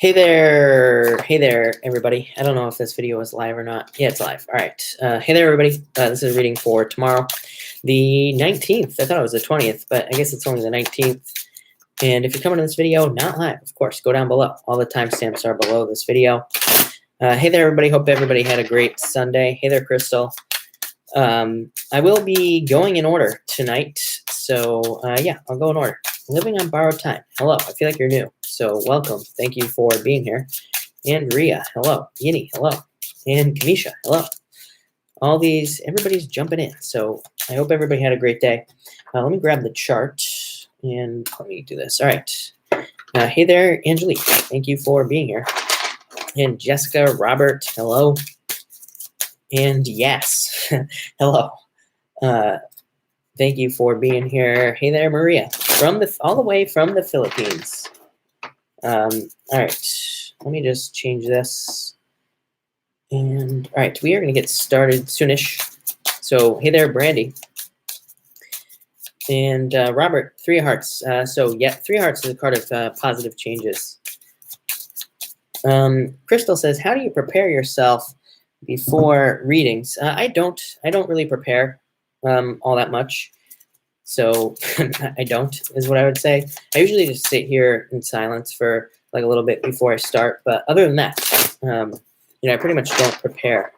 Hey there, everybody. I don't know if this video is live or not. Yeah, it's live. All right. Hey there, everybody. This is a reading for tomorrow, the 19th. I thought it was the 20th, but I guess it's only the 19th. And if you're coming to this video, not live, of course, go down below. All the timestamps are below this video. Hey there, everybody. Hope everybody had a great Sunday. Hey there, Crystal. I will be going in order tonight. So, yeah, I'll go in order. Living on borrowed time. Hello. I feel like you're new. So welcome. Thank you for being here. And Ria, hello. Yini, hello. And Kamisha, hello. All these, everybody's jumping in. So I hope everybody had a great day. Let me grab the chart and let me do this. All right. Hey there, Angelique. Thank you for being here. And Jessica, Robert, hello. And yes, hello. Thank you for being here. Hey there, Maria, all the way from the Philippines. All right, let me just change this. And all right, we are going to get started soonish. So hey there, Brandy. And Robert, 3 of Hearts. So yeah, 3 of Hearts is a card of positive changes. Crystal says, how do you prepare yourself before readings? I don't really prepare all that much. So I don't, is what I would say. I usually just sit here in silence for like a little bit before I start. But other than that, I pretty much don't prepare.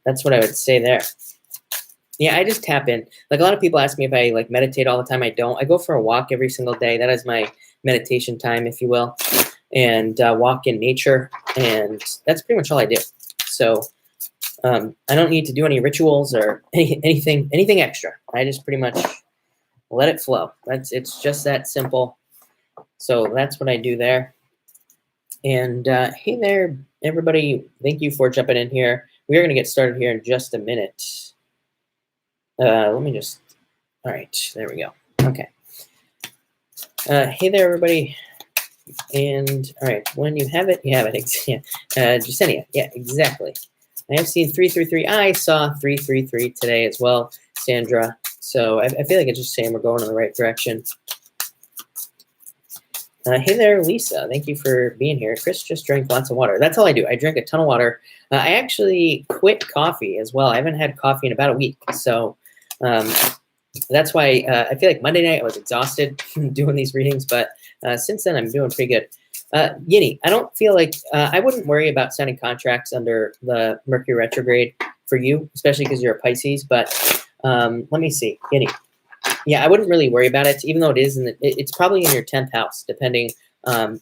That's what I would say there. Yeah, I just tap in. Like a lot of people ask me if I like meditate all the time. I don't. I go for a walk every single day. That is my meditation time, if you will, and walk in nature. And that's pretty much all I do. So I don't need to do any rituals or anything extra. I just pretty much let it flow. It's just that simple. So that's what I do there. And hey there, everybody. Thank you for jumping in here. We are going to get started here in just a minute. Let me just, all right, there we go. Okay. Hey there, everybody. And all right, when you have it, you have it. Jasenia, yeah, exactly. I have seen 333. I saw 333 today as well, Sandra. So I feel like it's just saying we're going in the right direction. Hey there, Lisa. Thank you for being here. Chris just drank lots of water. That's all I do. I drink a ton of water. I actually quit coffee as well. I haven't had coffee in about a week. So that's why I feel like Monday night I was exhausted doing these readings. But since then, I'm doing pretty good. Yini, I don't feel like I wouldn't worry about signing contracts under the Mercury retrograde for you, especially because you're a Pisces. But let me see, Yini. Yeah, I wouldn't really worry about it, even though it is it's probably in your 10th house, depending on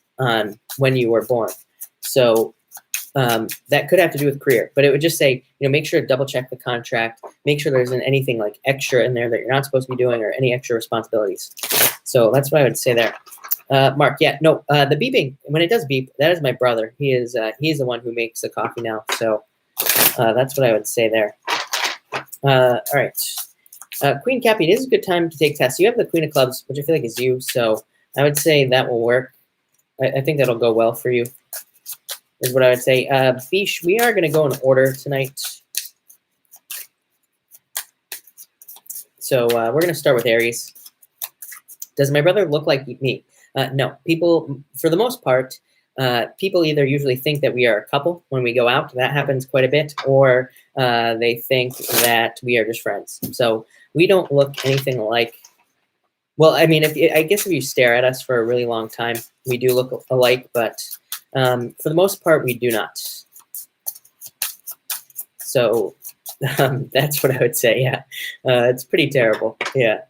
when you were born. So that could have to do with career, but it would just say, make sure to double check the contract, make sure there isn't anything like extra in there that you're not supposed to be doing or any extra responsibilities. So that's what I would say there. Mark, yeah, no, the beeping, when it does beep, that is my brother. He's the one who makes the coffee now. So that's what I would say there. All right. Queen Cappy, it is a good time to take tests. You have the Queen of Clubs, which I feel like is you. So I would say that will work. I think that'll go well for you, is what I would say. Bish, we are going to go in order tonight. So we're going to start with Aries. Does my brother look like me? No. People, for the most part, people either usually think that we are a couple when we go out. That happens quite a bit. Or they think that we are just friends. So we don't look anything alike. Well, I mean, I guess if you stare at us for a really long time, we do look alike. But for the most part, we do not. So that's what I would say. Yeah, it's pretty terrible. Yeah.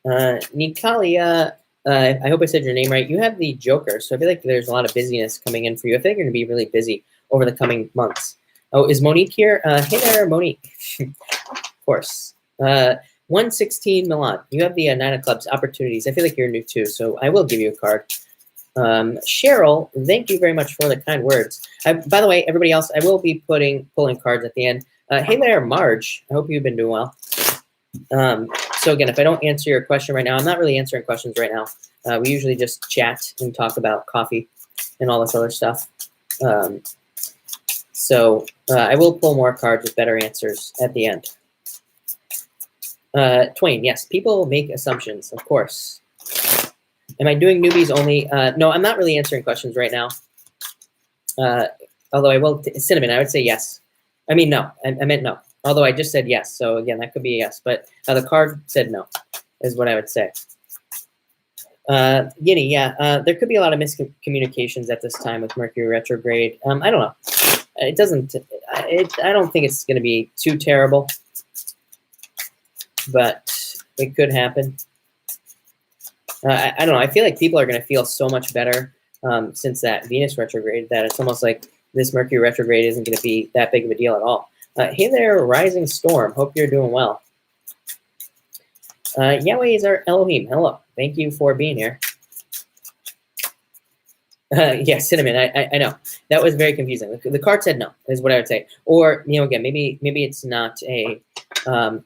Nikalia, I hope I said your name right. You have the Joker, so I feel like there's a lot of busyness coming in for you. I think you're going to be really busy over the coming months. Oh, is Monique here? Hey there, Monique. Of course. 116 Milan. You have the 9 of Clubs, opportunities. I feel like you're new too, so I will give you a card. Cheryl, thank you very much for the kind words. By the way, everybody else, I will be pulling cards at the end. Hey there, Marge. I hope you've been doing well. So again, if I don't answer your question right now, I'm not really answering questions right now. We usually just chat and talk about coffee and all this other stuff. So I will pull more cards with better answers at the end. Twain, yes, people make assumptions, of course. Am I doing newbies only? No, I'm not really answering questions right now. Although I will, Cinnamon, I would say yes. I mean, no, I meant no. Although I just said yes. So again, that could be a yes. But the card said no, is what I would say. Guinea, yeah. There could be a lot of miscommunications at this time with Mercury retrograde. I don't know. It doesn't, I don't think it's going to be too terrible. But it could happen. I don't know. I feel like people are going to feel so much better since that Venus retrograde that it's almost like this Mercury retrograde isn't going to be that big of a deal at all. Hey there, Rising Storm. Hope you're doing well. Yahweh is our Elohim. Hello. Thank you for being here. Yeah, Cinnamon. I know. That was very confusing. The card said no, is what I would say. Or, again, maybe it's not a, a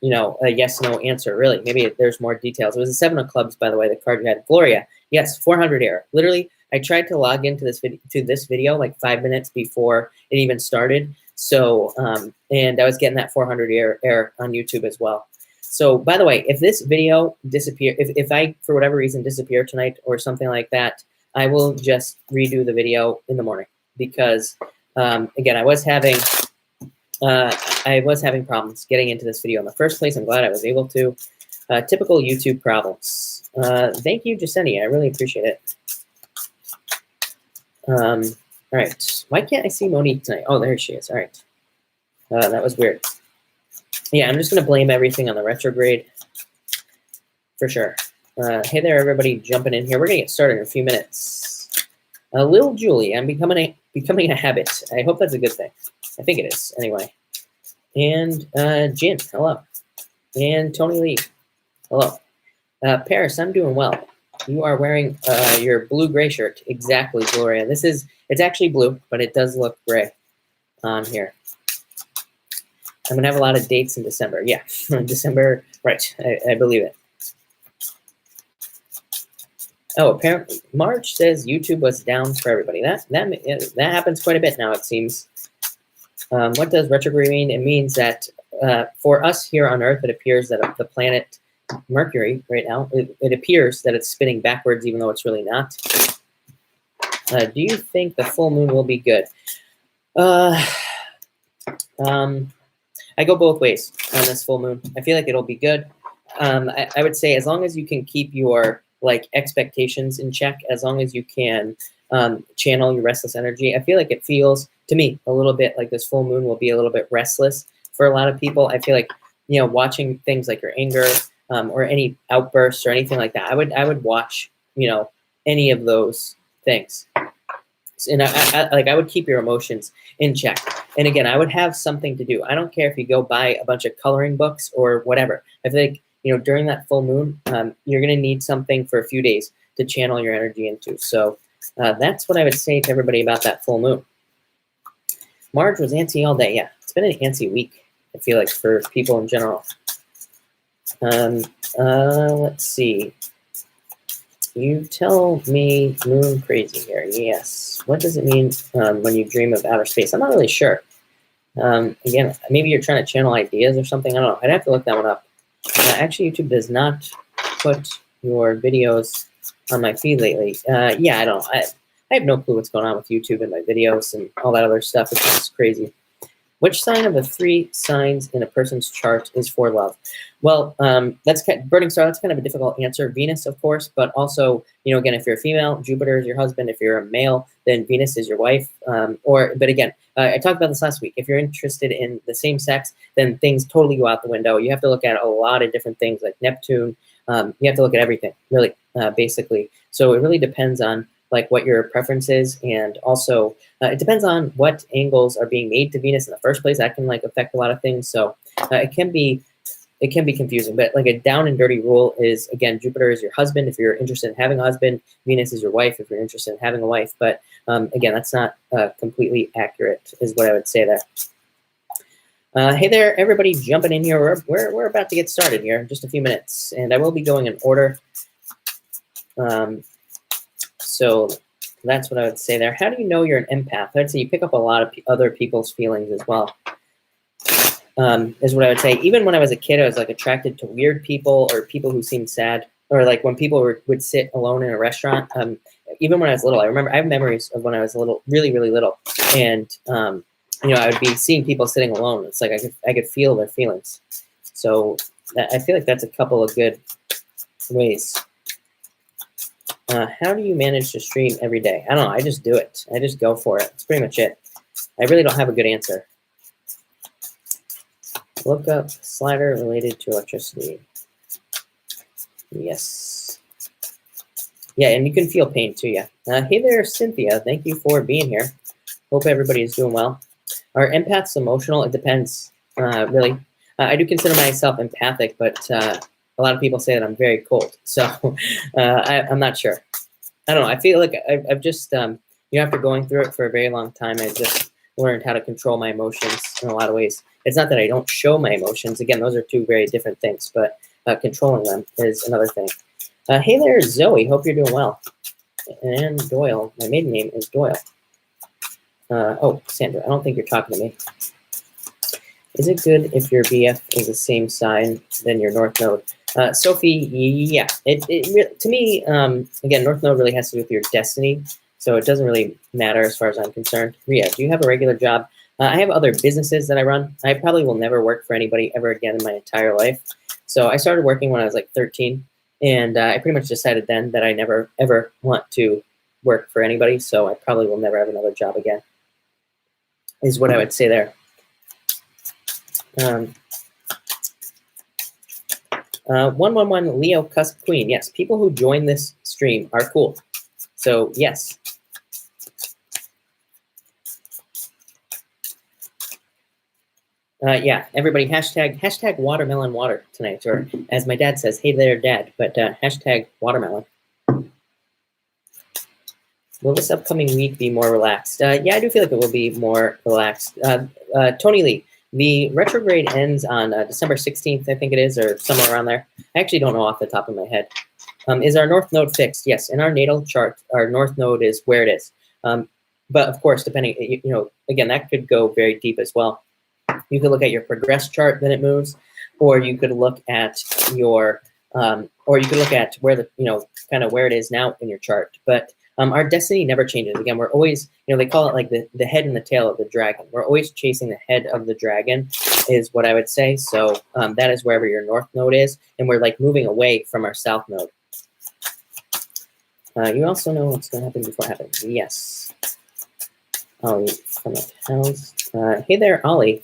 yes/no answer, really. Maybe there's more details. It was a 7 of clubs, by the way, the card you had. Gloria, yes, 400 error. Literally, I tried to log into this video like 5 minutes before it even started. So, and I was getting that 400 error on YouTube as well. So, by the way, if this video disappear, if I, for whatever reason, disappear tonight or something like that, I will just redo the video in the morning because, again, I was having problems getting into this video in the first place. I'm glad I was able to. Typical YouTube problems. Thank you, Jaseni. I really appreciate it. All right. Why can't I see Monique tonight? Oh, there she is. All right. That was weird. Yeah, I'm just going to blame everything on the retrograde for sure. Hey there, everybody jumping in here. We're going to get started in a few minutes. Lil Julie, I'm becoming a habit. I hope that's a good thing. I think it is, anyway. And Jin, hello. And Tony Lee, hello. Paris, I'm doing well. You are wearing your blue-gray shirt. Exactly, Gloria. It's actually blue, but it does look gray on here. I'm going to have a lot of dates in December. Yeah, December, right, I believe it. Oh, apparently March says YouTube was down for everybody. That happens quite a bit now, it seems. What does retrograde mean? It means that for us here on Earth, it appears that the planet Mercury right now, it appears that it's spinning backwards, even though it's really not. Do you think the full moon will be good? I go both ways on this full moon. I feel like it'll be good. I would say as long as you can keep your expectations in check, as long as you can channel your restless energy, I feel like it feels to me a little bit like this full moon will be a little bit restless for a lot of people. I feel like watching things like your anger or any outbursts or anything like that, I would watch any of those things. And I would keep your emotions in check. And again, I would have something to do. I don't care if you go buy a bunch of coloring books or whatever. I think during that full moon, you're going to need something for a few days to channel your energy into. So that's what I would say to everybody about that full moon. March was antsy all day. Yeah, it's been an antsy week, I feel like, for people in general. Let's see. You tell me moon crazy here. Yes. What does it mean when you dream of outer space? I'm not really sure. Again, maybe you're trying to channel ideas or something. I don't know. I'd have to look that one up. Actually, YouTube does not put your videos on my feed lately. Yeah, I don't know. I have no clue what's going on with YouTube and my videos and all that other stuff. It's just crazy. Which sign of the 3 signs in a person's chart is for love? Well, that's Burning Star. That's kind of a difficult answer. Venus, of course, but also, again, if you're a female, Jupiter is your husband. If you're a male, then Venus is your wife. But again, I talked about this last week. If you're interested in the same sex, then things totally go out the window. You have to look at a lot of different things like Neptune. You have to look at everything, really, basically. So it really depends on what your preference is, and also it depends on what angles are being made to Venus in the first place. That can affect a lot of things. So it can be confusing. But a down and dirty rule is, again, Jupiter is your husband if you're interested in having a husband. Venus is your wife if you're interested in having a wife. But again, that's not completely accurate, is what I would say there. Hey there, everybody jumping in here. We're about to get started here in just a few minutes, and I will be going in order. So that's what I would say there. How do you know you're an empath? I'd say you pick up a lot of other people's feelings as well, is what I would say. Even when I was a kid, I was attracted to weird people or people who seemed sad. or like when people would sit alone in a restaurant. Even when I was little, I remember I have memories of when I was a little, really, really little, and I would be seeing people sitting alone. It's like I could feel their feelings. So I feel like that's a couple of good ways. How do you manage to stream every day? I don't know. I just do it. I just go for it. That's pretty much it. I really don't have a good answer. Look up slider related to electricity. Yes. Yeah, and you can feel pain too, yeah. Hey there, Cynthia. Thank you for being here. Hope everybody is doing well. Are empaths emotional? It depends, really. I do consider myself empathic, but a lot of people say that I'm very cold. So I'm not sure. I don't know. I feel like I've just, after going through it for a very long time, I just learned how to control my emotions in a lot of ways. It's not that I don't show my emotions. Again, those are two very different things, but controlling them is another thing. Hey there, Zoe. Hope you're doing well. And Doyle. My maiden name is Doyle. Oh, Sandra, I don't think you're talking to me. Is it good if your BF is the same sign than your North Node? Sophie, yeah. To me, again, North Node really has to do with your destiny, so it doesn't really matter as far as I'm concerned. Ria, do you have a regular job? I have other businesses that I run. I probably will never work for anybody ever again in my entire life. So I started working when I was like 13, and I pretty much decided then that I never, ever want to work for anybody, so I probably will never have another job again, is what I would say there. 111 Leo Cusp Queen. Yes, people who join this stream are cool. So yes. Yeah, everybody hashtag watermelon water tonight, or as my dad says, hey there, dad, but hashtag watermelon. Will this upcoming week be more relaxed? Yeah, I do feel like it will be more relaxed. Tony Lee, the retrograde ends on December 16th, I think it is, or somewhere around there. I actually don't know off the top of my head. Is our North Node fixed? Yes, in our natal chart, our North Node is where it is. But of course, depending, again, that could go very deep as well. You could look at your progress chart, then it moves, or you could look at your, or you could look at where the, kind of where it is now in your chart. But our destiny never changes. Again, we're always, they call it like the head and the tail of the dragon. We're always chasing the head of the dragon is what I would say. So that is wherever your North Node is. And we're like moving away from our South Node. You also know what's going to happen before it happens. Yes. Ollie from the house. Hey there, Ollie.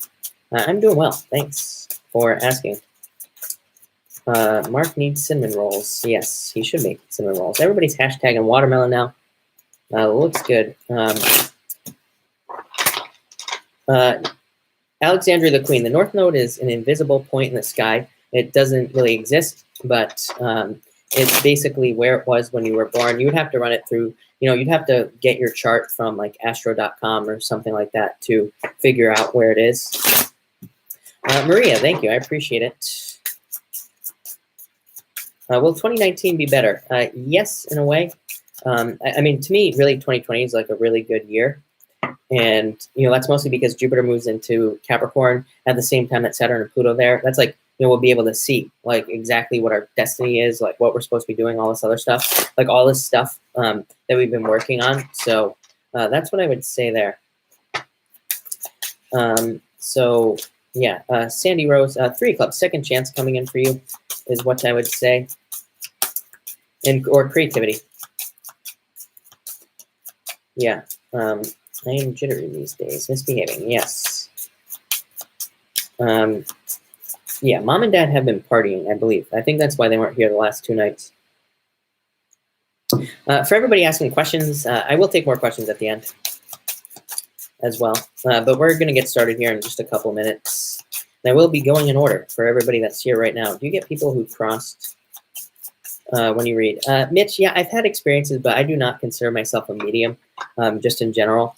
I'm doing well. Thanks for asking. Mark needs cinnamon rolls. Yes, he should make cinnamon rolls. Everybody's hashtagging watermelon now. Looks good. Alexandria the Queen. The North Node is an invisible point in the sky. It doesn't really exist, but it's basically where it was when you were born. You would have to run it through, you'd have to get your chart from like astro.com or something like that to figure out where it is. Maria, thank you. I appreciate it. Will 2019 be better? Yes, in a way. I mean, to me, really, 2020 is like a really good year. And, that's mostly because Jupiter moves into Capricorn at the same time that Saturn and Pluto there. That's like, we'll be able to see like exactly what our destiny is, like what we're supposed to be doing, all this other stuff, like all this stuff that we've been working on. So that's what I would say there. So yeah, Sandy Rose, 3 of Clubs, second chance coming in for you is what I would say. Or creativity. Yeah, I am jittery these days, misbehaving, yes. Yeah, Mom and Dad have been partying, I believe. I think that's why they weren't here the last 2 nights. For everybody asking questions, I will take more questions at the end as well. But we're going to get started here in just a couple minutes. And I will be going in order for everybody that's here right now. Do you get people who crossed when you read? Mitch, yeah, I've had experiences, but I do not consider myself a medium, just in general.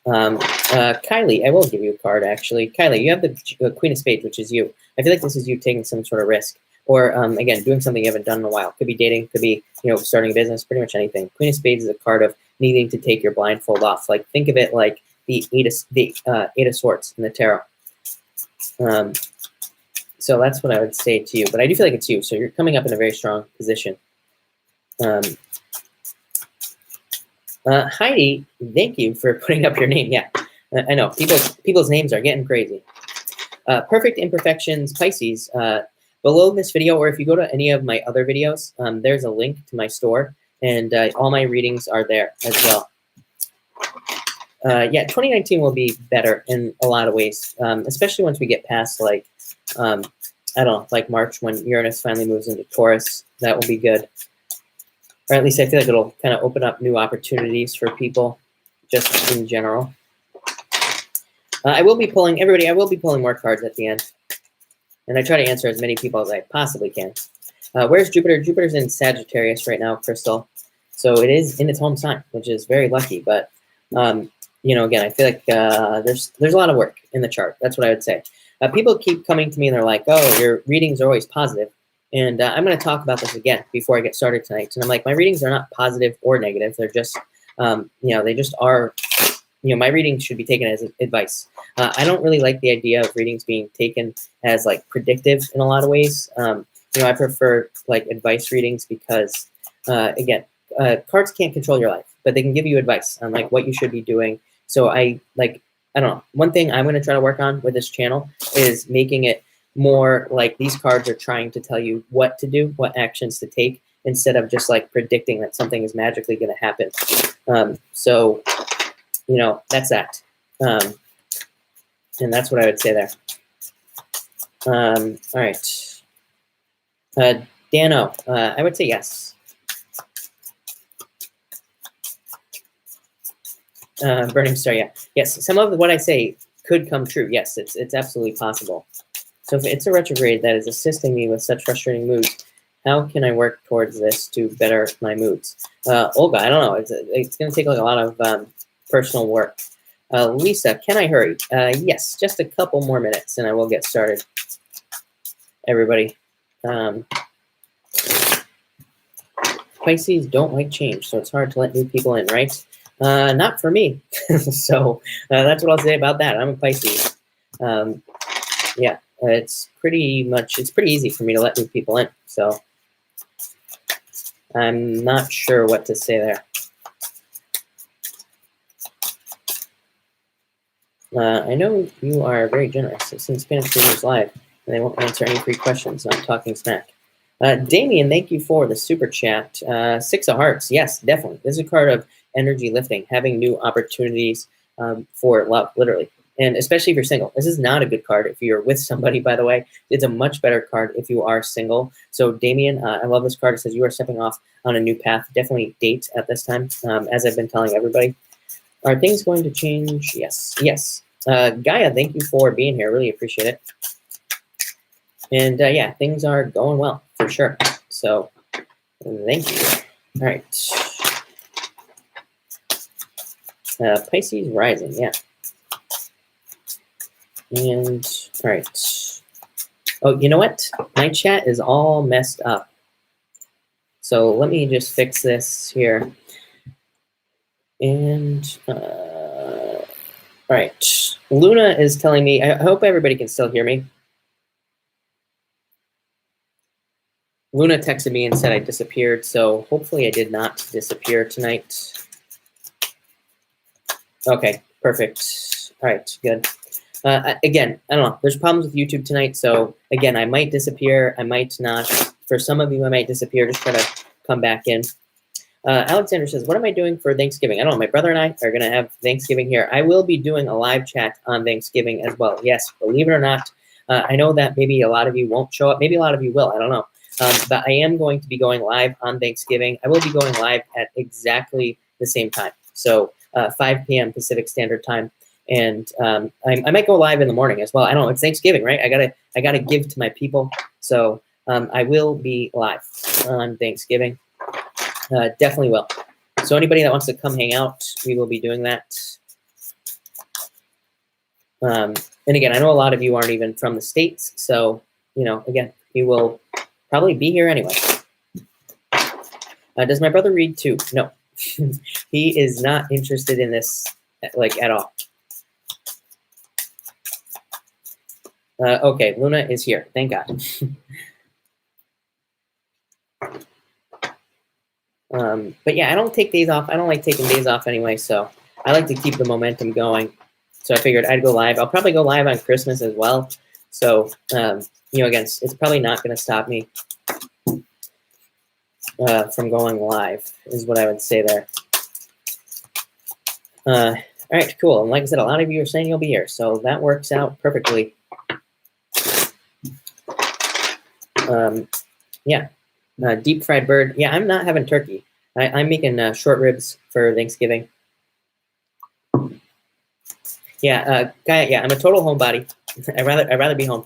Kylie, I will give you a card, actually. Kylie, you have the Queen of Spades, which is you. I feel like this is you taking some sort of risk. Or, again, doing something you haven't done in a while. Could be dating, could be, starting a business, pretty much anything. Queen of Spades is a card of needing to take your blindfold off. Like, think of it like the Eight of Swords in the tarot. So that's what I would say to you. But I do feel like it's you. So you're coming up in a very strong position. Heidi, thank you for putting up your name. Yeah, I know people's names are getting crazy. Perfect imperfections, Pisces. Below this video, or if you go to any of my other videos, there's a link to my store, and all my readings are there as well. Yeah, 2019 will be better in a lot of ways, especially once we get past, like, I don't know, like March, when Uranus finally moves into Taurus. That will be good. Or at least I feel like it'll kind of open up new opportunities for people just in general. I will be pulling more cards at the end. And I try to answer as many people as I possibly can. Where's Jupiter? Jupiter's in Sagittarius right now, Crystal. So it is in its home sign, which is very lucky. But, you know, again, I feel like there's a lot of work in the chart. That's what I would say. People keep coming to me and they're like, oh, your readings are always positive. And I'm going to talk about this again before I get started tonight. And I'm like, my readings are not positive or negative. They're just, you know, they just are, you know, my readings should be taken as advice. I don't really like the idea of readings being taken as like predictive in a lot of ways. You know, I prefer like advice readings because, again, cards can't control your life, but they can give you advice on like what you should be doing. So I don't know. One thing I'm going to try to work on with this channel is making it more like these cards are trying to tell you what to do, what actions to take, instead of just like predicting that something is magically going to happen. So, you know, that's that. And that's what I would say there. All right. Dano, I would say yes. Burning Star, yeah. Yes, some of what I say could come true. Yes, it's absolutely possible. So if it's a retrograde that is assisting me with such frustrating moods, how can I work towards this to better my moods? Olga, I don't know. It's going to take like a lot of personal work. Lisa, can I hurry? Yes, just a couple more minutes and I will get started. Everybody. Pisces don't like change, so it's hard to let new people in, right? Not for me. So that's what I'll say about that. I'm a Pisces. Yeah, it's pretty easy for me to let new people in. So I'm not sure what to say there. I know you are very generous. Since Spanish Readers Live, and they won't answer any free questions. I'm talking smack. Damien, thank you for the super chat. 6 of Hearts. Yes, definitely. This is a card of energy lifting, having new opportunities for love, literally. And especially if you're single. This is not a good card if you're with somebody, by the way. It's a much better card if you are single. So Damien, I love this card. It says you are stepping off on a new path. Definitely date at this time, as I've been telling everybody. Are things going to change? Yes. Yes. Gaia, thank you for being here. Really appreciate it. And yeah, things are going well for sure. So thank you. All right. Pisces rising, yeah. And all right. Oh, you know what? My chat is all messed up. So let me just fix this here. And all right. Luna is telling me, I hope everybody can still hear me. Luna texted me and said I disappeared, so hopefully I did not disappear tonight. Okay, perfect. All right, good. Again, I don't know. There's problems with YouTube tonight, so again, I might disappear. I might not. For some of you, I might disappear. Just try to come back in. Alexander says, what am I doing for Thanksgiving? I don't know. My brother and I are going to have Thanksgiving here. I will be doing a live chat on Thanksgiving as well. Yes, believe it or not. I know that maybe a lot of you won't show up. Maybe a lot of you will. I don't know. But I am going to be going live on Thanksgiving. I will be going live at exactly the same time. So 5 p.m. Pacific Standard Time. And I might go live in the morning as well. I don't know. It's Thanksgiving, right? I gotta give to my people. So I will be live on Thanksgiving. Definitely will. So anybody that wants to come hang out, we will be doing that. And again, I know a lot of you aren't even from the States. So, you know, again, you will probably be here anyway. Does my brother read too? No. He is not interested in this, like, at all. Okay, Luna is here. Thank God. But yeah, I don't take days off. I don't like taking days off anyway, so I like to keep the momentum going. So I figured I'd go live. I'll probably go live on Christmas as well. So, again, it's probably not going to stop me from going live, is what I would say there. All right, cool. And like I said, a lot of you are saying you'll be here, so that works out perfectly. Yeah, deep fried bird. Yeah, I'm not having turkey. I'm making short ribs for Thanksgiving. Yeah, Gaia. Yeah, I'm a total homebody. I'd rather be home.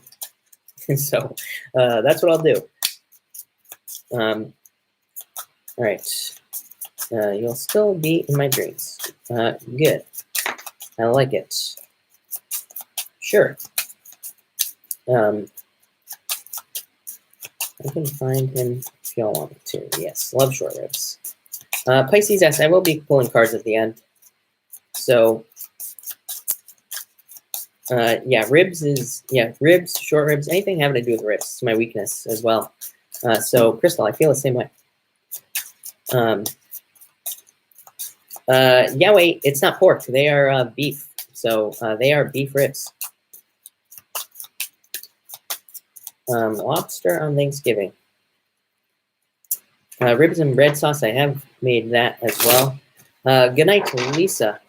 So that's what I'll do. All right. You'll still be in my dreams. Good. I like it. Sure. I can find him if y'all want me to. Yes, love short ribs. Pisces asks, I will be pulling cards at the end. So, yeah, ribs, short ribs, anything having to do with ribs is my weakness as well. So, Crystal, I feel the same way. Yeah, wait, it's not pork. They are beef. So they are beef ribs. Lobster on Thanksgiving. Ribs and bread sauce. I have made that as well. Good night to Lisa.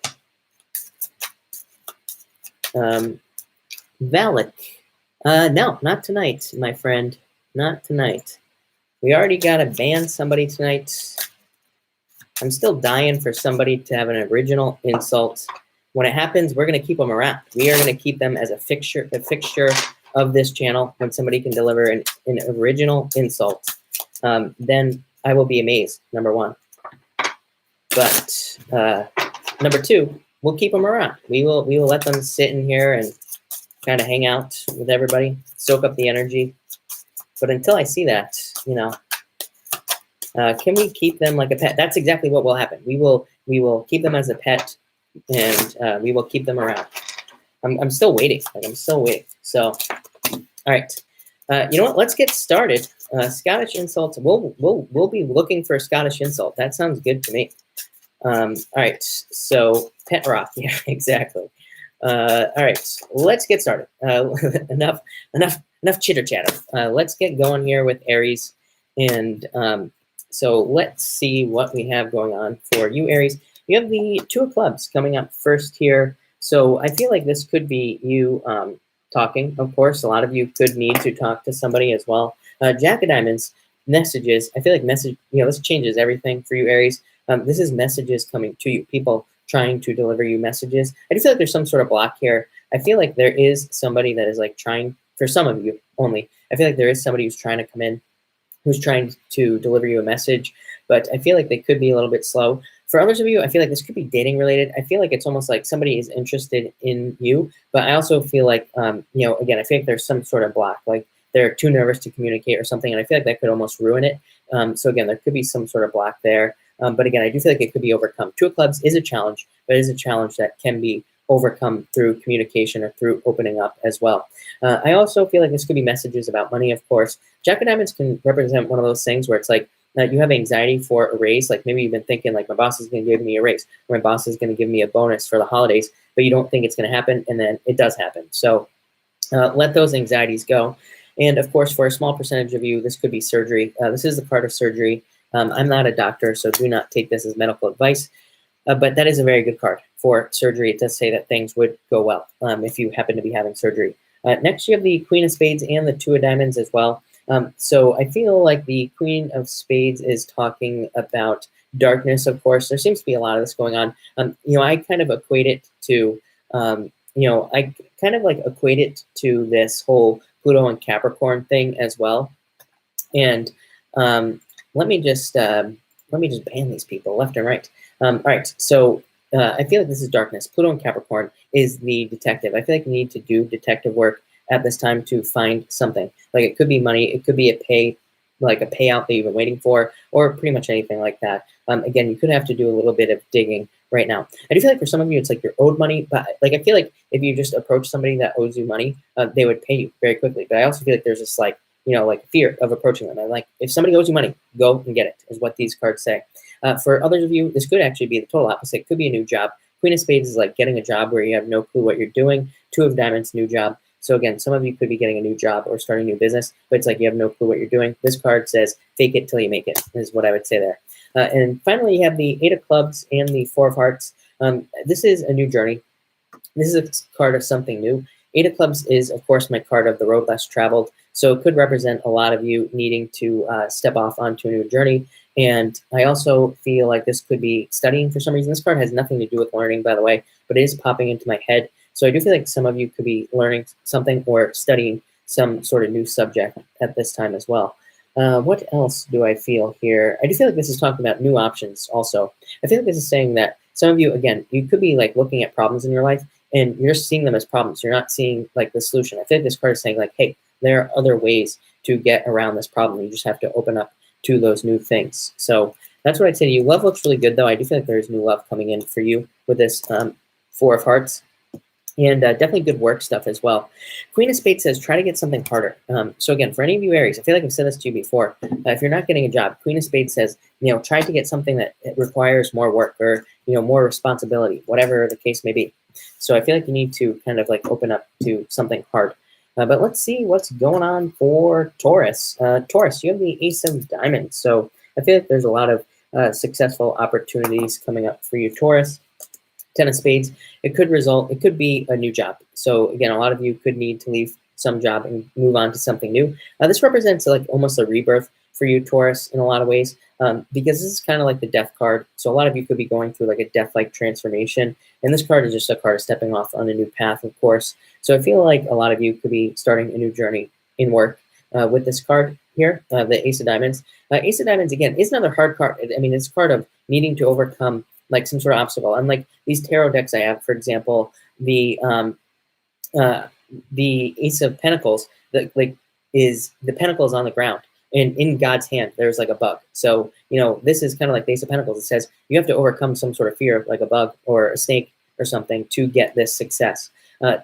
Valak. No, not tonight, my friend. Not tonight. We already got to ban somebody tonight. I'm still dying for somebody to have an original insult. When it happens, we're going to keep them around. We are going to keep them as a fixture of this channel. When somebody can deliver an original insult, then I will be amazed, number one. But number two, we'll keep them around. We will let them sit in here and kind of hang out with everybody, soak up the energy. But until I see that, can we keep them like a pet? That's exactly what will happen. We will keep them as a pet, and we will keep them around. I'm still waiting. I'm still waiting. So, all right. You know what? Let's get started. Scottish insults. We'll be looking for a Scottish insult. That sounds good to me. All right. So pet rock. Yeah, exactly. All right. Let's get started. Enough chitter chatter. Let's get going here with Aries, and so let's see what we have going on for you, Aries. You have the Two of Clubs coming up first here. So I feel like this could be you talking, of course. A lot of you could need to talk to somebody as well. Jack of Diamonds, messages. I feel like this changes everything for you, Aries. This is messages coming to you, people trying to deliver you messages. I do feel like there's some sort of block here. I feel like there is somebody that is like trying, for some of you only, I feel like there is somebody who's trying to come in, who's trying to deliver you a message, but I feel like they could be a little bit slow. For others of you, I feel like this could be dating related. I feel like it's almost like somebody is interested in you, but I also feel like, again, I feel like there's some sort of block, like they're too nervous to communicate or something, and I feel like that could almost ruin it. So again, there could be some sort of block there. But again, I do feel like it could be overcome. Two of Clubs is a challenge, but it is a challenge that can be overcome through communication or through opening up as well. I also feel like this could be messages about money, of course. Jack of Diamonds can represent one of those things where it's like you have anxiety for a raise. Like maybe you've been thinking like my boss is going to give me a raise, or my boss is going to give me a bonus for the holidays, but you don't think it's going to happen, and then it does happen. So let those anxieties go. And of course, for a small percentage of you, this could be surgery. This is the card of surgery. I'm not a doctor, so do not take this as medical advice. But that is a very good card for surgery. It does say that things would go well if you happen to be having surgery. Next, you have the Queen of Spades and the Two of Diamonds as well. So I feel like the Queen of Spades is talking about darkness, of course. There seems to be a lot of this going on. I kind of equate it to, this whole Pluto and Capricorn thing as well. And let me just ban these people left and right. All right, so I feel like this is darkness. Pluto and Capricorn is the detective. I feel like you need to do detective work at this time to find something. Like it could be money, it could be a payout that you've been waiting for, or pretty much anything like that. Again, you could have to do a little bit of digging right now. I do feel like for some of you, it's like you're owed money, but like I feel like if you just approach somebody that owes you money, they would pay you very quickly. But I also feel like there's this like, like fear of approaching them. And like if somebody owes you money, go and get it, is what these cards say. For others of you, this could actually be the total opposite. It could be a new job. Queen of Spades is like getting a job where you have no clue what you're doing. Two of Diamonds, new job. So again, some of you could be getting a new job or starting a new business, but it's like you have no clue what you're doing. This card says, fake it till you make it, is what I would say there. And finally, you have the Eight of Clubs and the Four of Hearts. This is a new journey. This is a card of something new. Eight of Clubs is, of course, my card of the road less traveled. So it could represent a lot of you needing to step off onto a new journey. And I also feel like this could be studying for some reason. This card has nothing to do with learning, by the way, but it is popping into my head. So I do feel like some of you could be learning something or studying some sort of new subject at this time as well. What else do I feel here? I do feel like this is talking about new options also. I feel like this is saying that some of you, again, you could be like looking at problems in your life and you're seeing them as problems. You're not seeing like the solution. I feel like this card is saying like, hey, there are other ways to get around this problem. You just have to open up to those new things. So that's what I'd say to you. Love looks really good though. I do feel like there's new love coming in for you with this Four of Hearts. And definitely good work stuff as well. Queen of Spades says, try to get something harder. So again, for any of you Aries, I feel like I've said this to you before. If you're not getting a job, Queen of Spades says, try to get something that requires more work or, more responsibility, whatever the case may be. So I feel like you need to kind of like open up to something hard. But let's see what's going on for Taurus. Taurus, you have the Ace of Diamonds. So I feel like there's a lot of successful opportunities coming up for you, Taurus. Ten of Spades, it could be a new job. So again, a lot of you could need to leave some job and move on to something new. This represents like almost a rebirth for you, Taurus, in a lot of ways, because this is kind of like the death card. So a lot of you could be going through like a death-like transformation. And this card is just a card of stepping off on a new path, of course. So I feel like a lot of you could be starting a new journey in work with this card here, the Ace of Diamonds. Ace of Diamonds, again, is another hard card. I mean, it's a card of needing to overcome like some sort of obstacle. And like these tarot decks I have, for example, the Ace of Pentacles, that like is the pentacles on the ground, and in God's hand there's like a bug. So this is kind of like the Ace of Pentacles. It says you have to overcome some sort of fear, like a bug or a snake or something, to get this success.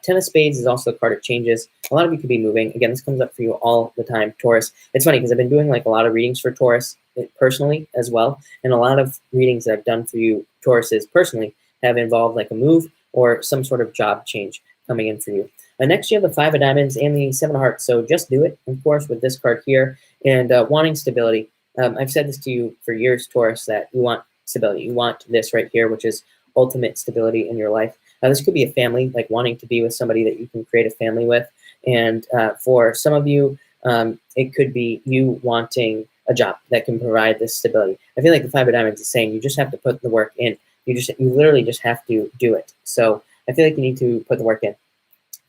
Ten of Spades is also the card of changes. A lot of you could be moving. Again, this comes up for you all the time, Taurus. It's funny because I've been doing like a lot of readings for Taurus personally as well, and a lot of readings that I've done for you, Tauruses, personally have involved like a move or some sort of job change coming in for you. Next, you have the Five of Diamonds and the Seven of Hearts. So just do it, of course, with this card here, and wanting stability. I've said this to you for years, Taurus, that you want stability. You want this right here, which is ultimate stability in your life. This could be a family, like wanting to be with somebody that you can create a family with. And for some of you, it could be you wanting a job that can provide this stability. I feel like the Five of Diamonds is saying you just have to put the work in. You literally just have to do it. So I feel like you need to put the work in.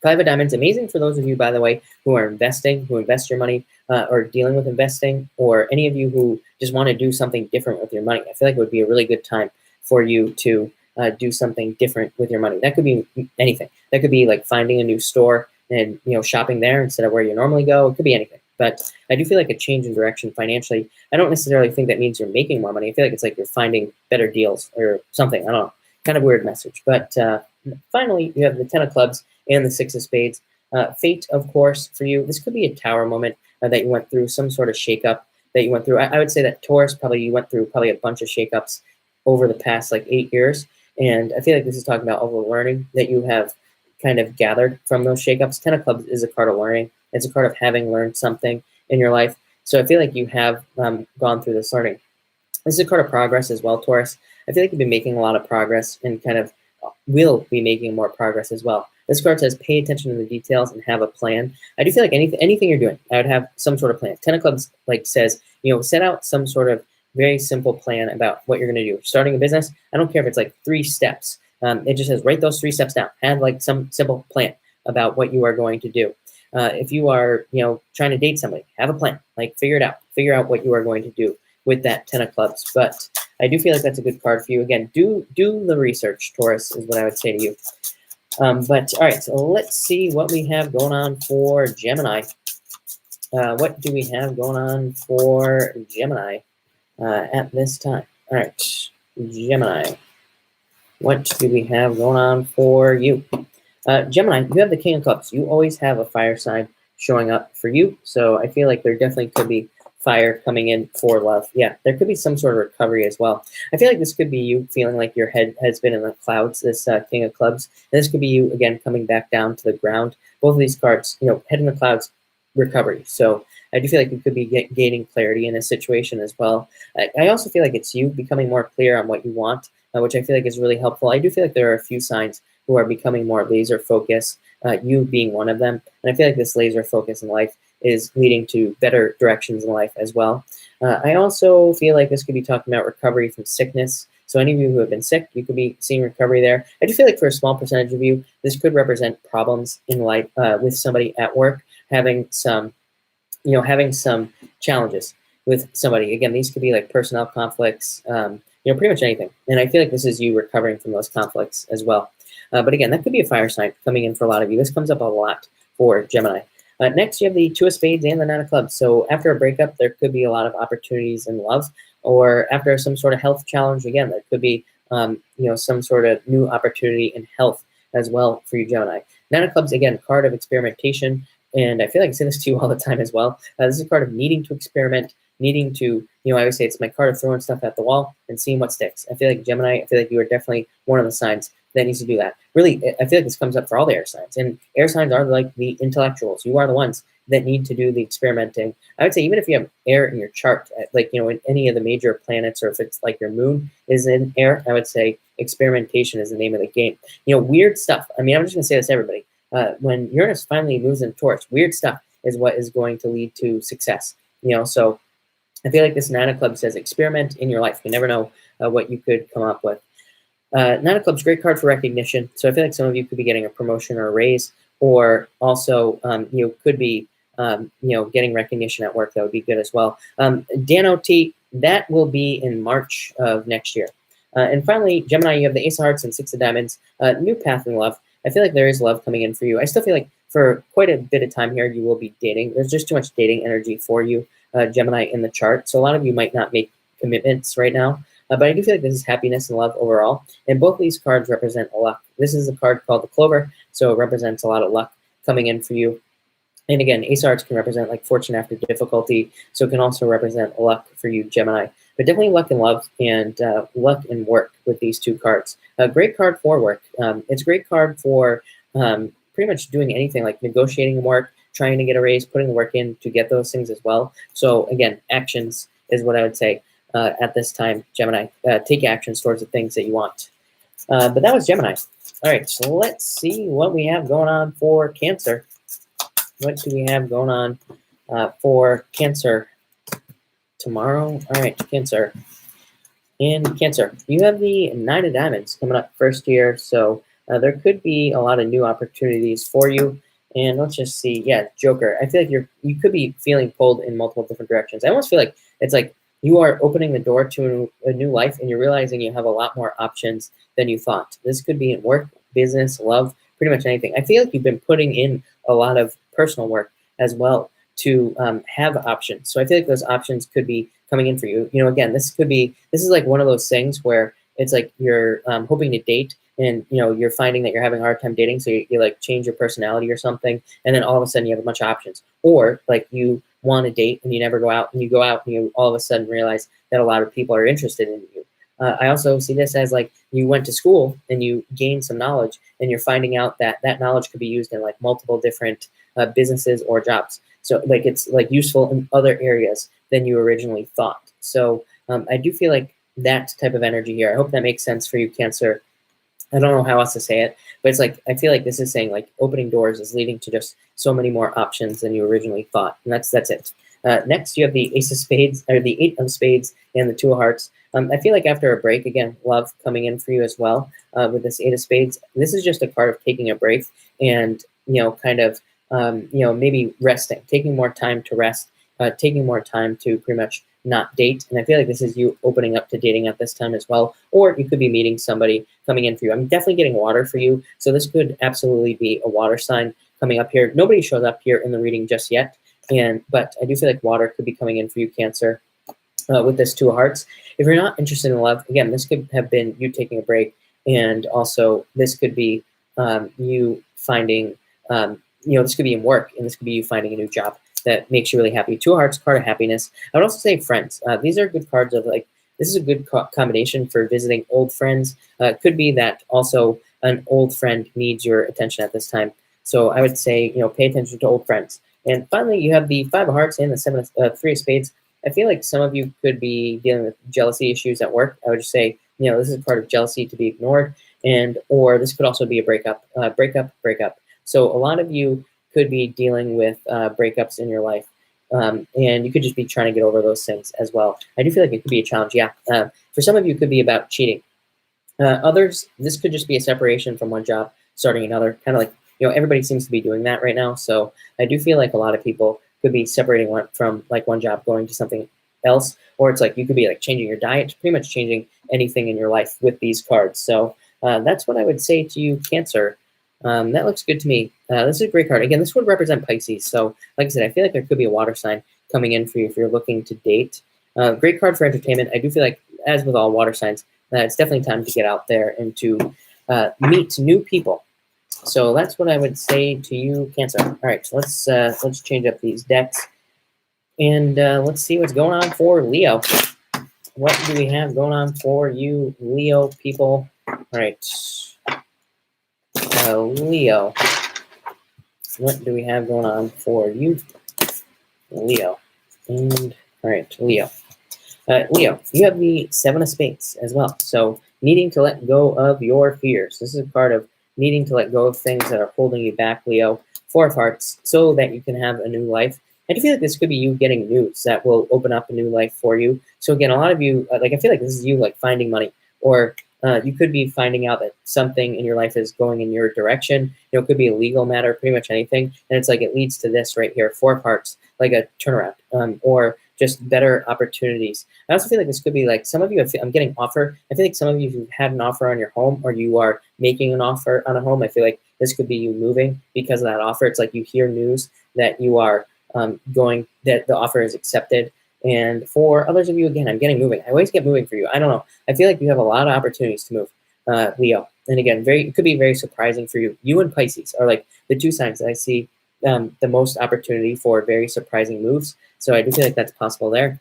Five of Diamonds, amazing for those of you, by the way, who are investing, who invest your money or dealing with investing, or any of you who just want to do something different with your money. I feel like it would be a really good time for you to do something different with your money. That could be anything. That could be like finding a new store and shopping there instead of where you normally go. It could be anything. But I do feel like a change in direction financially. I don't necessarily think that means you're making more money. I feel like it's like you're finding better deals or something. I don't know. Kind of weird message. But finally, you have the Ten of Clubs and the Six of Spades. Fate, of course, for you. This could be a tower moment that you went through, some sort of shakeup that you went through. I would say that Taurus, you went through a bunch of shakeups over the past like 8 years. And I feel like this is talking about all the learning that you have kind of gathered from those shakeups. Ten of Clubs is a card of learning. It's a card of having learned something in your life. So I feel like you have gone through this learning. This is a card of progress as well, Taurus. I feel like you've been making a lot of progress and kind of will be making more progress as well. This card says pay attention to the details and have a plan. I do feel like anything you're doing, I would have some sort of plan. Ten of Clubs says, set out some sort of very simple plan about what you're going to do. Starting a business, I don't care if it's like 3 steps. It just says write those 3 steps down. Have like some simple plan about what you are going to do. If you are, trying to date somebody, have a plan. Like figure it out. Figure out what you are going to do with that Ten of Clubs. But I do feel like that's a good card for you. Again, do the research, Taurus, is what I would say to you. But all right, so let's see what we have going on for Gemini. What do we have going on for Gemini at this time? All right, Gemini. What do we have going on for you? Gemini, you have the King of Cups. You always have a fire sign showing up for you. So I feel like there definitely could be fire coming in for love. Yeah, there could be some sort of recovery as well. I feel like this could be you feeling like your head has been in the clouds, this King of Clubs. And this could be you, again, coming back down to the ground. Both of these cards, head in the clouds, recovery. So I do feel like you could be gaining clarity in a situation as well. I also feel like it's you becoming more clear on what you want, which I feel like is really helpful. I do feel like there are a few signs who are becoming more laser focused, you being one of them. And I feel like this laser focus in life is leading to better directions in life as well. I also feel like this could be talking about recovery from sickness. So any of you who have been sick, you could be seeing recovery there. I do feel like for a small percentage of you, this could represent problems in life with somebody at work, having some challenges with somebody. Again, these could be like personnel conflicts, pretty much anything. And I feel like this is you recovering from those conflicts as well. But again, that could be a fire sign coming in for a lot of you. This comes up a lot for Gemini. Next, you have the Two of Spades and the Nine of Clubs. So after a breakup, there could be a lot of opportunities in love, or after some sort of health challenge, again, there could be some sort of new opportunity in health as well for you, Gemini. Nine of Clubs, again, card of experimentation. And I feel like I say this to you all the time as well. This is a card of needing to experiment, needing to, I always say it's my card of throwing stuff at the wall and seeing what sticks. I feel like Gemini, I feel like you are definitely one of the signs that needs to do that. Really, I feel like this comes up for all the air signs. And air signs are like the intellectuals. You are the ones that need to do the experimenting. I would say even if you have air in your chart, like, in any of the major planets, or if it's like your moon is in air, I would say experimentation is the name of the game. Weird stuff. I mean, I'm just going to say this to everybody. When Uranus finally moves in Taurus, weird stuff is what is going to lead to success. So I feel like this Nine of Clubs says experiment in your life. You never know what you could come up with. Nine of Clubs, great card for recognition. So I feel like some of you could be getting a promotion or a raise, or also could be getting recognition at work. That would be good as well. Dan OT, that will be in March of next year. And finally, Gemini, you have the Ace of Hearts and Six of Diamonds. New path in love. I feel like there is love coming in for you. I still feel like for quite a bit of time here, you will be dating. There's just too much dating energy for you, Gemini, in the chart. So a lot of you might not make commitments right now. But I do feel like this is happiness and love overall. And both of these cards represent luck. This is a card called the Clover, so it represents a lot of luck coming in for you. And again, Ace of Hearts can represent like fortune after difficulty, so it can also represent luck for you, Gemini. But definitely luck in love and luck in work with these two cards. A great card for work. It's a great card for pretty much doing anything, like negotiating work, trying to get a raise, putting the work in to get those things as well. So again, actions is what I would say at this time, Gemini. Take actions towards the things that you want. But that was Gemini. All right, so let's see what we have going on for Cancer. What do we have going on for Cancer tomorrow? All right, Cancer. In Cancer, you have the Nine of Diamonds coming up first year, so there could be a lot of new opportunities for you. And let's just see. Yeah, Joker. I feel like you could be feeling pulled in multiple different directions. I almost feel like it's like you are opening the door to a new life, and you're realizing you have a lot more options than you thought. This could be in work, business, love, pretty much anything. I feel like you've been putting in a lot of personal work as well to have options. So I feel like those options could be coming in for you. Again, this is like one of those things where it's like you're hoping to date, and you're finding that you're having a hard time dating, so you like change your personality or something, and then all of a sudden you have a bunch of options. Or like you want to date and you never go out, and you go out and you all of a sudden realize that a lot of people are interested in you. I also see this as like you went to school and you gained some knowledge, and you're finding out that that knowledge could be used in like multiple different businesses or jobs. So like it's like useful in other areas than you originally thought. So I do feel like that type of energy here. I hope that makes sense for you, Cancer. I don't know how else to say it, but it's like I feel like this is saying like opening doors is leading to just so many more options than you originally thought, and that's it. Next, you have the Ace of Spades, or the Eight of Spades, and the Two of Hearts. I feel like after a break, again, love coming in for you as well with this Eight of Spades. This is just a card of taking a break and kind of maybe resting, taking more time to rest, taking more time to pretty much not date. And I feel like this is you opening up to dating at this time as well. Or you could be meeting somebody coming in for you. I'm definitely getting water for you. So this could absolutely be a water sign coming up here. Nobody shows up here in the reading just yet. But I do feel like water could be coming in for you, Cancer, with this Two of Hearts. If you're not interested in love, again, this could have been you taking a break And also this could be you finding, this could be in work, and this could be you finding a new job that makes you really happy. Two of Hearts, card of happiness. I would also say friends. These are good cards of like, this is a good combination for visiting old friends. It could be that also an old friend needs your attention at this time. So I would say, pay attention to old friends. And finally, you have the Five of Hearts and the Three of Spades. I feel like some of you could be dealing with jealousy issues at work. I would just say, this is part of jealousy to be ignored, or this could also be a breakup. So a lot of you could be dealing with breakups in your life, and you could just be trying to get over those things as well. I do feel like it could be a challenge, yeah. For some of you, it could be about cheating. Others, this could just be a separation from one job, starting another, kind of like, everybody seems to be doing that right now. So I do feel like a lot of people could be separating from like one job, going to something else, or it's like you could be like changing your diet, pretty much changing anything in your life with these cards. So that's what I would say to you, Cancer. That looks good to me. This is a great card. Again, this would represent Pisces. So like I said, I feel like there could be a water sign coming in for you if you're looking to date. Great card for entertainment. I do feel like, as with all water signs, it's definitely time to get out there and to meet new people. So that's what I would say to you, Cancer. All right, so let's change up these decks, and let's see what's going on for Leo. What do we have going on for you, Leo people? All right, Leo. What do we have going on for you, Leo? And all right, Leo. Leo, you have the Seven of Spades as well. So needing to let go of your fears. This is a card of needing to let go of things that are holding you back, Leo. Four of Hearts, so that you can have a new life. I do feel like this could be you getting news that will open up a new life for you. So again, a lot of you, I feel like this is you like finding money, or you could be finding out that something in your life is going in your direction. It could be a legal matter, pretty much anything. And it's like it leads to this right here, Four of Hearts, like a turnaround, or just better opportunities. I also feel like this could be like some of you, I'm getting offer. I feel like some of you who've had an offer on your home, or you are making an offer on a home. I feel like this could be you moving because of that offer. It's like you hear news that you are that the offer is accepted. And for others of you, again, I'm getting moving. I always get moving for you. I don't know. I feel like you have a lot of opportunities to move, Leo. And again, it could be very surprising for you. You and Pisces are like the two signs that I see the most opportunity for very surprising moves. So I do feel like that's possible there.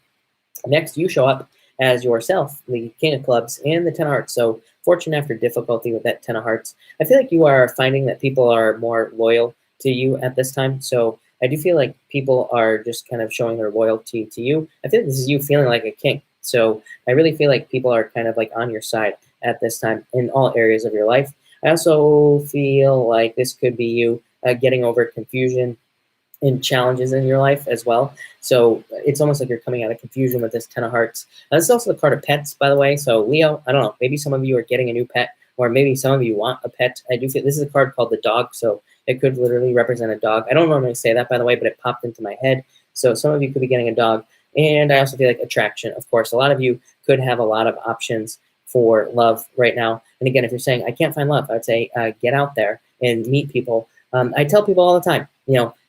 Next, you show up as yourself, the King of Clubs and the Ten of Hearts. So fortune after difficulty with that Ten of Hearts. I feel like you are finding that people are more loyal to you at this time. So I do feel like people are just kind of showing their loyalty to you. I feel like this is you feeling like a king. So I really feel like people are kind of like on your side at this time in all areas of your life. I also feel like this could be you getting over confusion and challenges in your life as well. So it's almost like you're coming out of confusion with this Ten of Hearts. This is also the card of pets, by the way. So Leo, I don't know, maybe some of you are getting a new pet, or maybe some of you want a pet. I do feel this is a card called the dog. So it could literally represent a dog. I don't normally say that, by the way, but it popped into my head. So some of you could be getting a dog. And I also feel like attraction, of course. A lot of you could have a lot of options for love right now. And again, if you're saying, I can't find love, I would say get out there and meet people. I tell people all the time,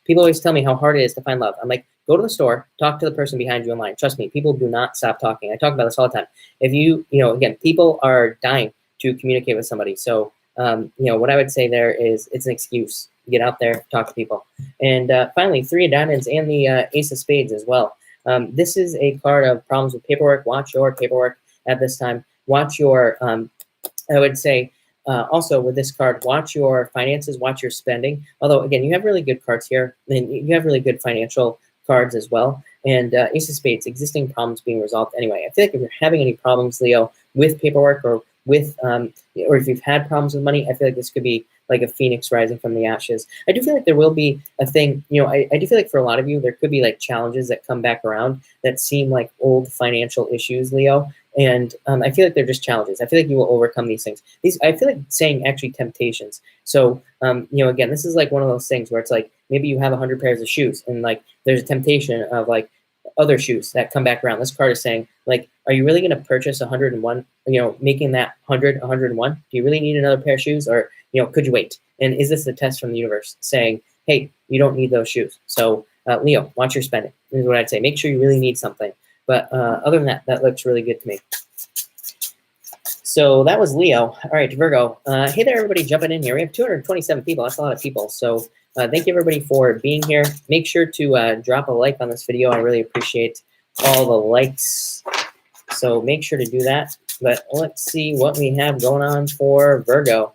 people always tell me how hard it is to find love. I'm like, go to the store, talk to the person behind you in line. Trust me, people do not stop talking. I talk about this all the time. If again, people are dying to communicate with somebody. So, what I would say there is it's an excuse. Get out there, talk to people. And finally, Three of Diamonds and the Ace of Spades as well. This is a card of problems with paperwork. Watch your paperwork at this time. Watch your, I would say, also with this card, watch your finances, watch your spending. Although, again, you have really good cards here, and you have really good financial cards as well. And Ace of Spades, existing problems being resolved anyway. I feel like if you're having any problems, Leo, with paperwork or with, or if you've had problems with money, I feel like this could be like a phoenix rising from the ashes. I do feel like there will be a thing, I do feel like for a lot of you, there could be like challenges that come back around that seem like old financial issues, Leo. And I feel like they're just challenges. I feel like you will overcome these things. I feel like saying actually temptations. So, again, this is like one of those things where it's like, maybe you have 100 pairs of shoes and like, there's a temptation of like other shoes that come back around. This card is saying like, are you really going to purchase 101, making that 101? Do you really need another pair of shoes, or, could you wait? And is this a test from the universe saying, hey, you don't need those shoes? So Leo, watch your spending. This is what I'd say. Make sure you really need something. But other than that, that looks really good to me. So that was Leo. All right, Virgo. Hey there, everybody jumping in here. We have 227 people. That's a lot of people. So thank you, everybody, for being here. Make sure to drop a like on this video. I really appreciate all the likes. So make sure to do that. But let's see what we have going on for Virgo.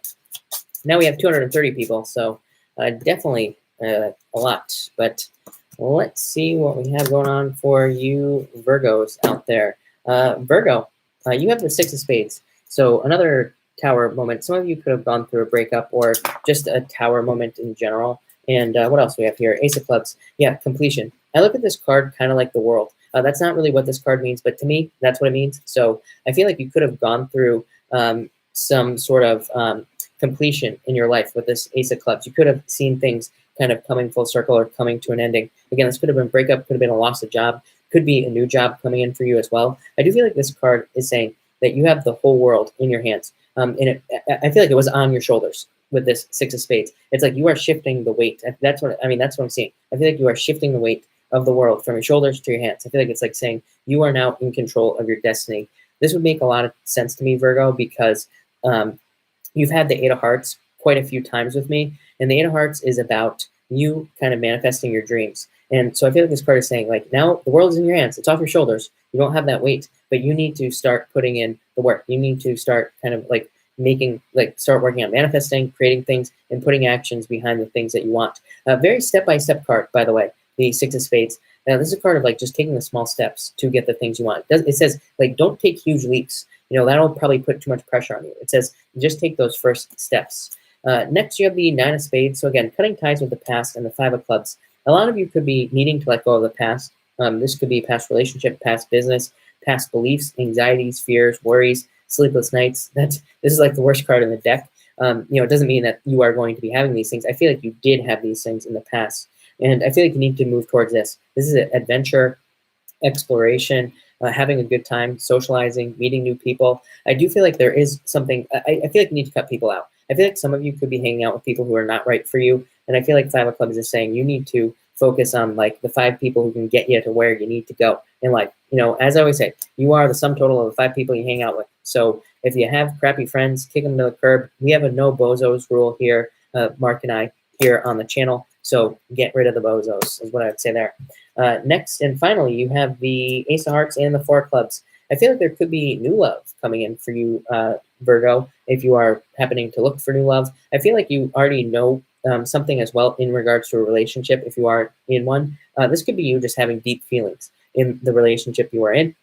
Now we have 230 people. So definitely a lot. But let's see what we have going on for you Virgos out there. Virgo, you have the Six of Spades. So another tower moment. Some of you could have gone through a breakup or just a tower moment in general. And what else we have here? Ace of Clubs. Yeah, completion. I look at this card kind of like the world. That's not really what this card means, but to me, that's what it means. So I feel like you could have gone through some sort of completion in your life with this Ace of Clubs. You could have seen things kind of coming full circle or coming to an ending. Again, this could have been breakup, could have been a loss of job, could be a new job coming in for you as well. I do feel like this card is saying that you have the whole world in your hands. And I feel like it was on your shoulders with this Six of Spades. It's like you are shifting the weight. That's what I'm seeing. I feel like you are shifting the weight of the world from your shoulders to your hands. I feel like it's like saying you are now in control of your destiny. This would make a lot of sense to me, Virgo, because you've had the Eight of Hearts quite a few times with me, and the Eight of Hearts is about you kind of manifesting your dreams. And so I feel like this card is saying, like, now the world is in your hands. It's off your shoulders. You don't have that weight, but you need to start putting in the work. You need to start kind of like start working on manifesting, creating things, and putting actions behind the things that you want. A very step-by-step card, by the way, the Six of Spades. Now, this is a card of like just taking the small steps to get the things you want. It says, like, don't take huge leaps. That'll probably put too much pressure on you. It says, just take those first steps. Next, you have the Nine of Spades. So again, cutting ties with the past and the Five of Clubs. A lot of you could be needing to let go of the past. This could be past relationship, past business, past beliefs, anxieties, fears, worries, sleepless nights. This is like the worst card in the deck. It doesn't mean that you are going to be having these things. I feel like you did have these things in the past. And I feel like you need to move towards this. This is an adventure, exploration, having a good time, socializing, meeting new people. I do feel like there is something, I feel like you need to cut people out. I feel like some of you could be hanging out with people who are not right for you. And I feel like Five of Clubs is saying you need to focus on like the 5 people who can get you to where you need to go. And like, as I always say, you are the sum total of the 5 people you hang out with. So if you have crappy friends, kick them to the curb. We have a no bozos rule here, Mark and I, here on the channel. So get rid of the bozos is what I would say there. Next and finally, you have the Ace of Hearts and the Four of Clubs. I feel like there could be new love coming in for you, Virgo, if you are happening to look for new love. I feel like you already know something as well in regards to a relationship if you are in one. This could be you just having deep feelings in the relationship you are in.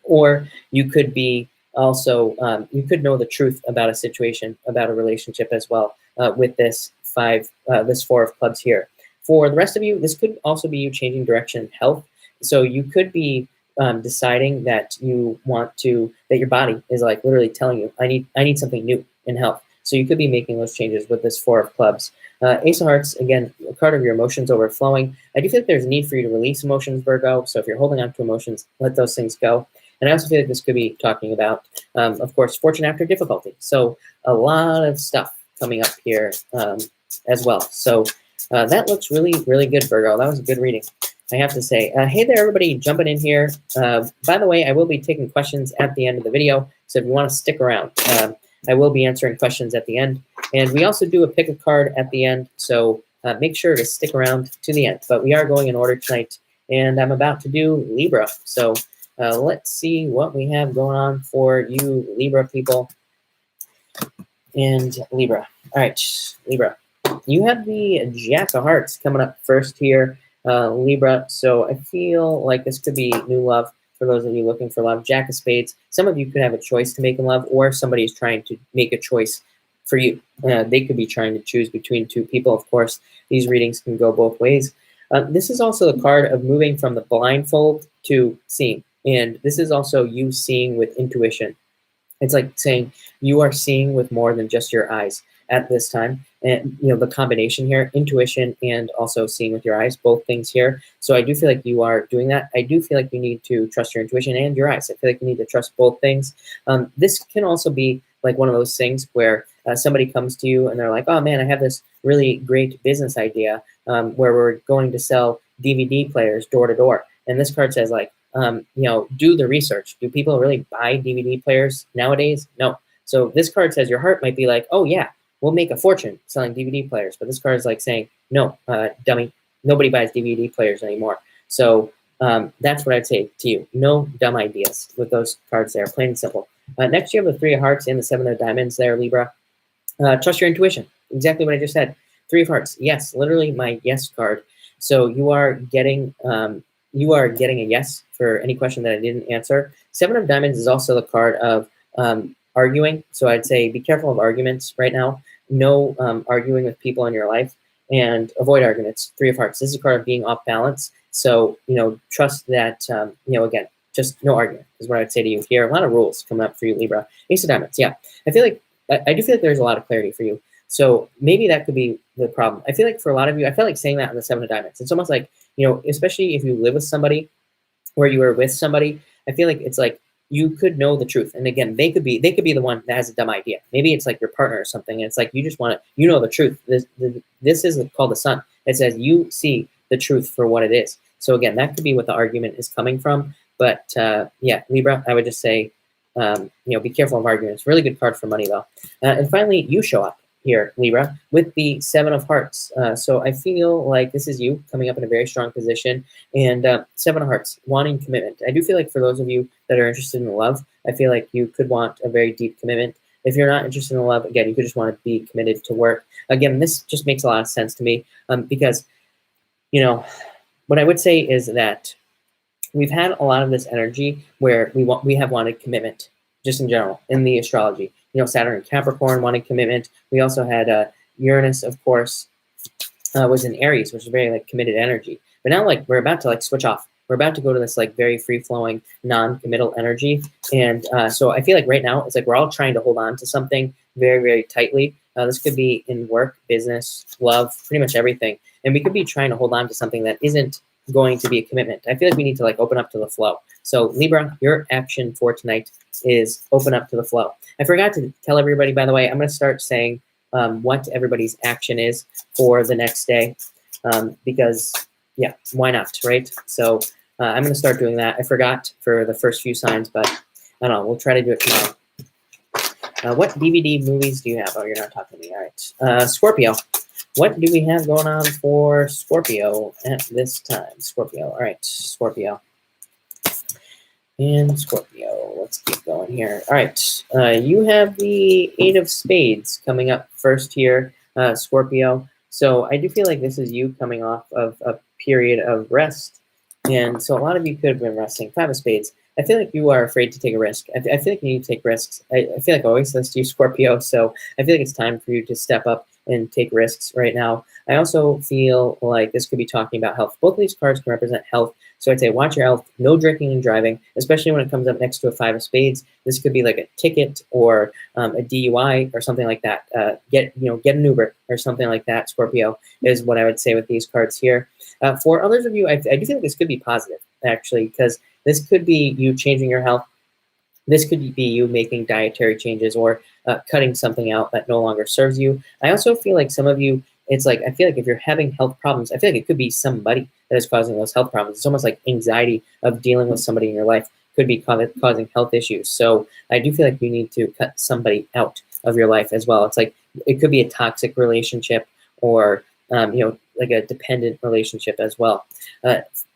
Or you could be also, you could know the truth about a situation, about a relationship as well with this Four of Clubs here. For the rest of you, this could also be you changing direction in health. So you could be deciding that you want to, that your body is like literally telling you, I need something new in health. So you could be making those changes with this Four of Clubs. Ace of Hearts, again, a card of your emotions overflowing. I do feel like there's a need for you to release emotions, Virgo. So if you're holding on to emotions, let those things go. And I also feel like this could be talking about, of course, fortune after difficulty. So a lot of stuff coming up here as well. So that looks really, really good, Virgo. That was a good reading, I have to say. Hey there, everybody jumping in here. By the way, I will be taking questions at the end of the video. So if you want to stick around, I will be answering questions at the end. And we also do a pick a card at the end. So make sure to stick around to the end. But we are going in order tonight. And I'm about to do Libra. So let's see what we have going on for you Libra people. And Libra. All right, Libra. You have the Jack of Hearts coming up first here, Libra. So I feel like this could be new love for those of you looking for love. Jack of Spades. Some of you could have a choice to make in love, or somebody is trying to make a choice for you. They could be trying to choose between 2 people. Of course, these readings can go both ways. This is also the card of moving from the blindfold to seeing. And this is also you seeing with intuition. It's like saying you are seeing with more than just your eyes at this time. And, the combination here, intuition and also seeing with your eyes, both things here. So I do feel like you are doing that. I do feel like you need to trust your intuition and your eyes. I feel like you need to trust both things. This can also be like one of those things where somebody comes to you and they're like, oh man, I have this really great business idea where we're going to sell DVD players door to door. And this card says like, do the research. Do people really buy DVD players nowadays? No. So this card says your heart might be like, oh yeah, we'll make a fortune selling DVD players. But this card is like saying, no, dummy, nobody buys DVD players anymore. So that's what I'd say to you. No dumb ideas with those cards there, plain and simple. Next, you have the Three of Hearts and the Seven of Diamonds there, Libra. Trust your intuition. Exactly what I just said. Three of Hearts. Yes, literally my yes card. So you are getting a yes for any question that I didn't answer. Seven of Diamonds is also the card of arguing. So I'd say be careful of arguments right now. No arguing with people in your life, and avoid arguments. Three of Hearts. This is a card of being off balance. So, trust that, again, just no argument is what I'd say to you here. A lot of rules coming up for you, Libra. Ace of Diamonds. Yeah. I do feel like there's a lot of clarity for you. So maybe that could be the problem. I feel like for a lot of you, I feel like saying that on the Seven of Diamonds. It's almost like, especially if you live with somebody or you are with somebody, I feel like it's like you could know the truth. And again, they could be the one that has a dumb idea. Maybe it's like your partner or something. And it's like you just want to, the truth. This is called the Sun. It says you see the truth for what it is. So again, that could be what the argument is coming from. But yeah, Libra, I would just say, be careful of arguments. Really good card for money, though. And finally, you show up here, Libra, with the Seven of Hearts. So I feel like this is you coming up in a very strong position. And Seven of Hearts, wanting commitment. I do feel like for those of you that are interested in love, I feel like you could want a very deep commitment. If you're not interested in love, again, you could just want to be committed to work. Again, this just makes a lot of sense to me because, what I would say is that we've had a lot of this energy where we have wanted commitment, just in general, in the astrology. Saturn and Capricorn wanted commitment. We also had Uranus, of course, was in Aries, which is very committed energy. But now we're about to switch off. We're about to go to this very free-flowing, non-committal energy. And so I feel like right now it's we're all trying to hold on to something very, very tightly. This could be in work, business, love, pretty much everything. And we could be trying to hold on to something that isn't going to be a commitment. I feel like we need to open up to the flow. So Libra, your action for tonight is open up to the flow. I forgot to tell everybody, by the way, I'm going to start saying what everybody's action is for the next day because, yeah, why not, right? So I'm going to start doing that. I forgot for the first few signs, but I don't know. We'll try to do it tomorrow. What DVD movies do you have? Oh, you're not talking to me. All right. Scorpio. What do we have going on for Scorpio at this time? Scorpio. All right. Scorpio. And Scorpio. Let's keep going here. All right. You have the Eight of Spades coming up first here, Scorpio. So I do feel like this is you coming off of a period of rest. And so a lot of you could have been resting. Five of Spades. I feel like you are afraid to take a risk. I feel like you need to take risks. I feel like I always list you, Scorpio. So I feel like it's time for you to step up and take risks right now. I also feel like this could be talking about health. Both of these cards can represent health. So I'd say watch your health, no drinking and driving, especially when it comes up next to a Five of Spades. This could be like a ticket or a DUI or something like that. Get an Uber or something like that, Scorpio, is what I would say with these cards here. For others of you, I do think this could be positive, actually, because this could be you changing your health. This could be you making dietary changes or cutting something out that no longer serves you. I also feel like some of you, it's I feel like if you're having health problems, I feel like it could be somebody that is causing those health problems. It's almost like anxiety of dealing with somebody in your life could be causing health issues. So I do feel like you need to cut somebody out of your life as well. It's it could be a toxic relationship or, like a dependent relationship as well.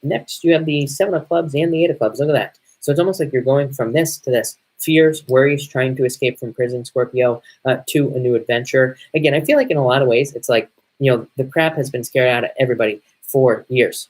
Next, you have the Seven of Clubs and the Eight of Clubs. Look at that. So it's almost like you're going from this to this. Fears, worries, trying to escape from prison, Scorpio, to a new adventure. Again, I feel like in a lot of ways, it's the crap has been scared out of everybody for years.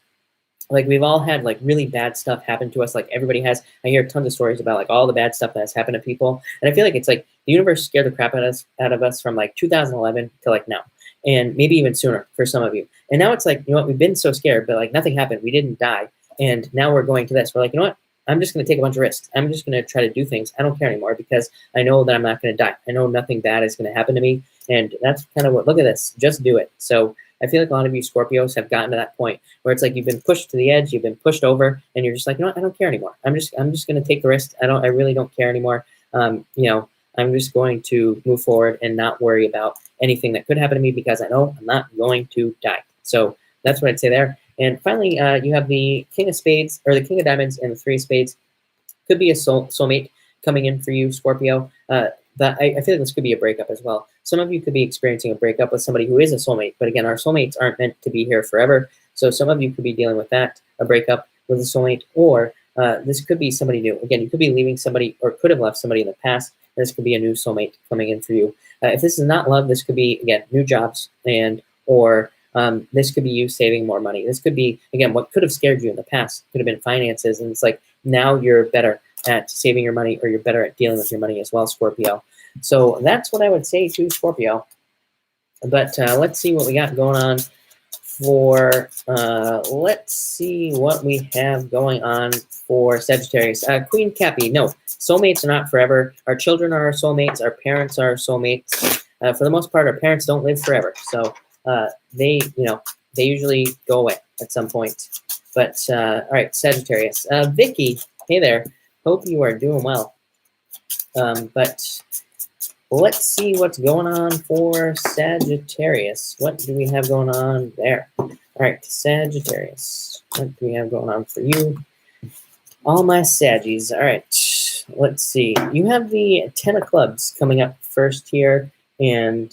We've all had really bad stuff happen to us. Everybody has. I hear tons of stories about all the bad stuff that has happened to people. And I feel like it's the universe scared the crap out of us from 2011 to now. And maybe even sooner for some of you. And now it's we've been so scared, but nothing happened. We didn't die. And now we're going to this. We're what? I'm just going to take a bunch of risks. I'm just going to try to do things. I don't care anymore because I know that I'm not going to die. I know nothing bad is going to happen to me. And that's kind of look at this. Just do it. So I feel like a lot of you Scorpios have gotten to that point where it's you've been pushed to the edge, you've been pushed over, and you're just I don't care anymore. I'm just going to take the risk. I really don't care anymore. I'm just going to move forward and not worry about anything that could happen to me because I know I'm not going to die. So that's what I'd say there. And finally, you have the King of Spades, or the King of Diamonds and the Three of Spades. Could be a soulmate coming in for you, Scorpio. But I feel like this could be a breakup as well. Some of you could be experiencing a breakup with somebody who is a soulmate. But again, our soulmates aren't meant to be here forever. So some of you could be dealing with that, a breakup with a soulmate, or this could be somebody new. Again, you could be leaving somebody or could have left somebody in the past. This could be a new soulmate coming in for you. If this is not love, this could be, again, new jobs or this could be you saving more money. This could be, again, what could have scared you in the past. Could have been finances. And it's like now you're better at saving your money or you're better at dealing with your money as well, Scorpio. So that's what I would say to Scorpio. But let's see what we got going on for, let's see what we have going on for Sagittarius. Queen Cappy, no, soulmates are not forever. Our children are our soulmates. Our parents are our soulmates. For the most part, our parents don't live forever. So they usually go away at some point. But all right, Sagittarius. Vicky, hey there. Hope you are doing well. But let's see what's going on for Sagittarius. What do we have going on there? All right, Sagittarius. What do we have going on for you? All my Saggies. All right, let's see. You have the 10 of clubs coming up first here. And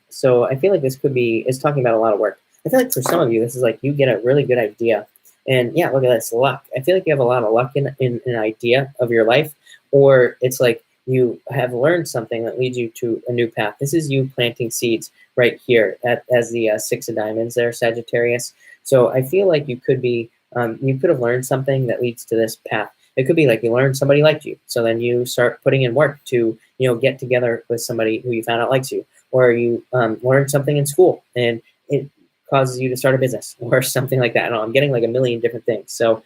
so I feel like this is talking about a lot of work. I feel like for some of you, this is like you get a really good idea. And yeah, look at this, luck. I feel like you have a lot of luck in an idea of your life, or it's like you have learned something that leads you to a new path. This is you planting seeds right here as the 6 of diamonds there, Sagittarius. So I feel like you could be, you could have learned something that leads to this path. It could be like you learned somebody liked you. So then you start putting in work to, get together with somebody who you found out likes you, or you learned something in school and it causes you to start a business or something like that. I don't know, I'm getting like a million different things. So,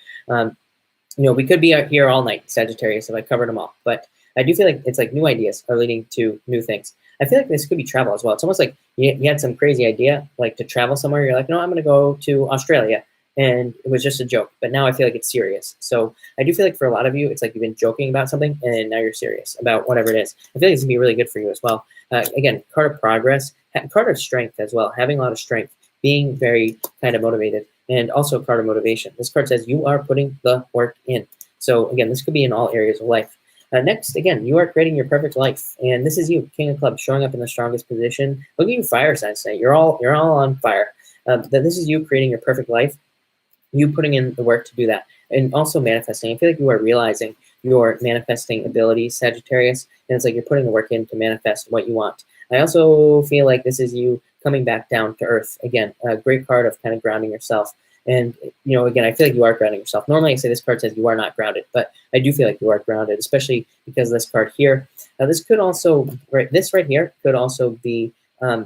we could be out here all night, Sagittarius, if I covered them all. But I do feel like it's like new ideas are leading to new things. I feel like this could be travel as well. It's almost like you had some crazy idea, like to travel somewhere. You're like, no, I'm going to go to Australia. And it was just a joke. But now I feel like it's serious. So I do feel like for a lot of you, it's like you've been joking about something and now you're serious about whatever it is. I feel like it's going to be really good for you as well. Again, card of progress, card of strength as well, having a lot of strength, being very kind of motivated, and also card of motivation. This card says you are putting the work in. So again, this could be in all areas of life. Next, again, you are creating your perfect life, and this is you, King of Clubs, showing up in the strongest position. Look at you, fire signs tonight. You're all on fire. This is you creating your perfect life. You putting in the work to do that, and also manifesting. I feel like you are realizing your manifesting abilities, Sagittarius, and it's like you're putting the work in to manifest what you want. I also feel like this is you coming back down to earth. Again, a great card of kind of grounding yourself. And, again, I feel like you are grounding yourself. Normally I say this card says you are not grounded, but I do feel like you are grounded, especially because of this card here. This could also, this right here could also be